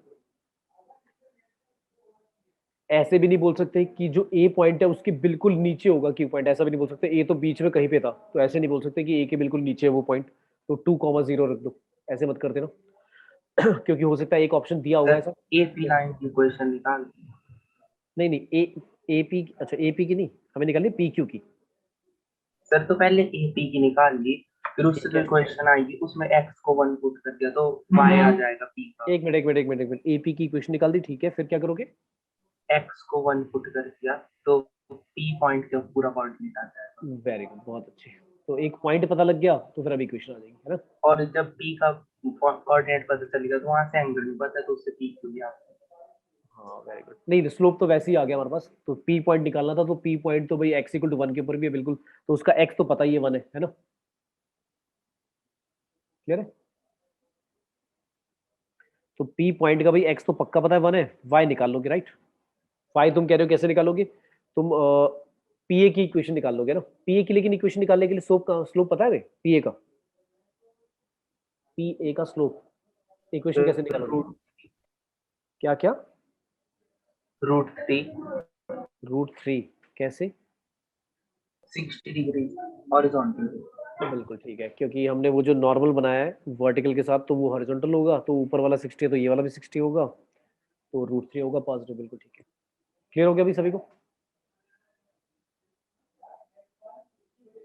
ऐसे भी नहीं बोल सकते कि जो ए पॉइंट है उसके बिल्कुल नीचे होगा क्यू पॉइंट, ऐसा भी नहीं बोल सकते। ए तो बीच में कहीं पे था, तो ऐसे नहीं बोल सकते कि ए के बिल्कुल नीचे है वो पॉइंट, तो 2,0 रख दो। ऐसे मत कर देना क्योंकि हो सकता है एक ऑप्शन दिया होगा ऐसा। AP लाइन की इक्वेशन निकाल। नहीं नहीं, ए पी, अच्छा ए पी की नहीं, हमें निकालनी पी क्यू की। सर तो पहले AP की निकाल ली, फिर उससे ठीक जो है। इक्वेशन आएगी उसमें x को 1 पुट कर दिया तो y आ जाएगा p का। एक मिनट एक मिनट एक मिनट एक मिनट, ए पी की इक्वेशन निकाल दी, ठीक है, फिर क्या करोगे? x को 1 पुट कर दिया तो p पॉइंट का पूरा कोऑर्डिनेट आ जाएगा। वेरी गुड, बहुत अच्छे। तो एक पॉइंट पता लग गया तो फिर अब इक्वेशन आ जाएगी, है ना? और जब p का कोऑर्डिनेट पता चलेगा तो वहां से एंगल भी पता है तो उससे p क्यू भी आ जाएगा। हाँ वेरी गुड। नहीं स्लोप तो वैसे ही आ गया हमारे पास, तो पी पॉइंट निकालना था, तो पी पॉइंट तो भाई x = 1 के ऊपर भी है बिल्कुल, तो उसका x तो पता ही है 1 है ना? क्लियर है? तो पी पॉइंट का भाई x तो पक्का पता है 1 है, y निकाल लोगे, राइट? y तुम कह रहे हो कैसे निकालोगे? तुम पी ए की इक्वेशन निकाल लोगे ना, पी ए की। लेकिन इक्वेशन निकालने के लिए स्लोप पता है पी ए का? पी ए का स्लोप इक्वेशन कैसे निकालोगे? क्या क्या? √3 √3 कैसे? 60 डिग्री हॉरिजॉन्टल। बिल्कुल ठीक है, क्योंकि हमने वो जो नॉर्मल बनाया है वर्टिकल के साथ, तो वो हॉरिजॉन्टल होगा, तो ऊपर वाला 60 है तो ये वाला भी 60 होगा, तो √3 होगा पॉजिटिव। बिल्कुल ठीक है। क्लियर हो गया अभी सभी को?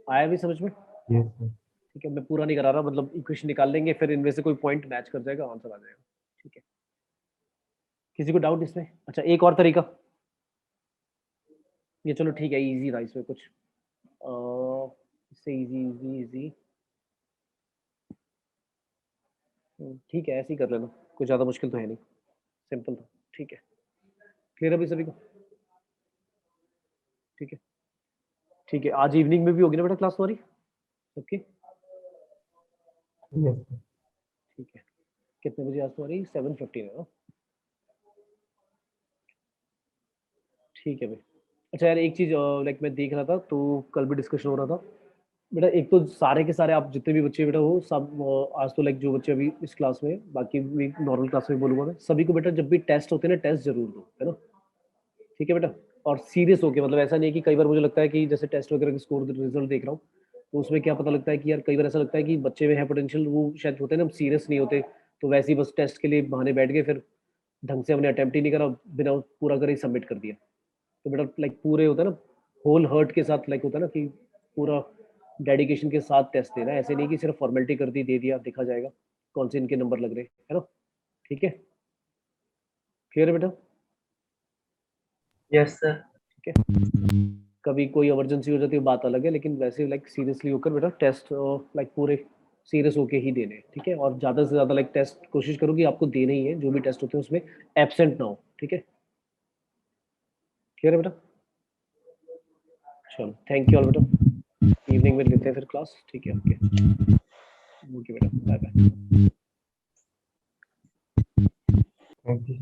आया भी समझ में? Yes sir. ठीक है, मैं पूरा नहीं करा रहा, मतलब इक्वेशन निकाल लेंगे, फिर इनमें से कोई पॉइंट मैच कर जाएगा, आंसर आ जाएगा। ठीक है, किसी को डाउट इसमें? अच्छा एक और तरीका, ये चलो ठीक है, इजी था इसमें कुछ, इससे इजी इजी इजी, ठीक है ऐसे ही कर लेना, कुछ ज़्यादा मुश्किल तो है नहीं, सिंपल था। ठीक है, क्लियर अभी सभी को? ठीक है ठीक है, आज इवनिंग में भी होगी ना बेटा क्लास हमारी सबकी? Yes sir. ठीक है, कितने बजे आज तुम्हारी? 7:15 है ना? ठीक है भाई। अच्छा यार एक चीज़, लाइक मैं देख रहा था तो कल भी डिस्कशन हो रहा था बेटा, एक तो सारे के सारे आप जितने भी बच्चे बेटा हो सब, आज तो लाइक जो बच्चे अभी इस क्लास में, बाकी भी नॉर्मल क्लास में बोलूँगा मैं सभी को, बेटा जब भी टेस्ट होते हैं ना टेस्ट जरूर दो, है ना? ठीक है बेटा, और सीरियस होके, मतलब ऐसा नहीं है कि कई बार मुझे लगता है कि जैसे टेस्ट वगैरह के स्कोर रिजल्ट देख रहा हूँ तो उसमें क्या पता लगता है कि यार कई बार ऐसा लगता है कि बच्चे में है पोटेंशियल, वो शायद होते हैं ना सीरियस नहीं होते, तो वैसे ही बस टेस्ट के लिए बहाने बैठ गए, फिर ढंग से हमने अटेम्प्ट ही नहीं करा, बिना पूरा करे ही सबमिट कर दिया। तो बेटा लाइक पूरे होता है ना, होल हर्ट के साथ, लाइक होता है ना कि पूरा डेडिकेशन के साथ टेस्ट देना है, ऐसे नहीं कि सिर्फ फॉर्मेलिटी कर दी दे दिया देखा जाएगा कौन से इनके नंबर लग रहे हैं, है ना? ठीक है, क्लियर है बेटा? Yes sir. ठीक है, कभी कोई इमरजेंसी हो जाती है बात अलग है, लेकिन वैसे लाइक सीरियसली होकर बेटा टेस्ट लाइक पूरे सीरियस होके ही देने, ठीक है? और ज़्यादा से ज़्यादा लाइक टेस्ट कोशिश करो कि आपको देने ही है, जो भी टेस्ट होते हैं उसमें एब्सेंट ना हो, ठीक है? क्लियर है बेटा? चलो थैंक यू ऑल बेटा, इवनिंग में लेते हैं फिर क्लास, ठीक है? ओके बेटा, बाय बाय। Thank you.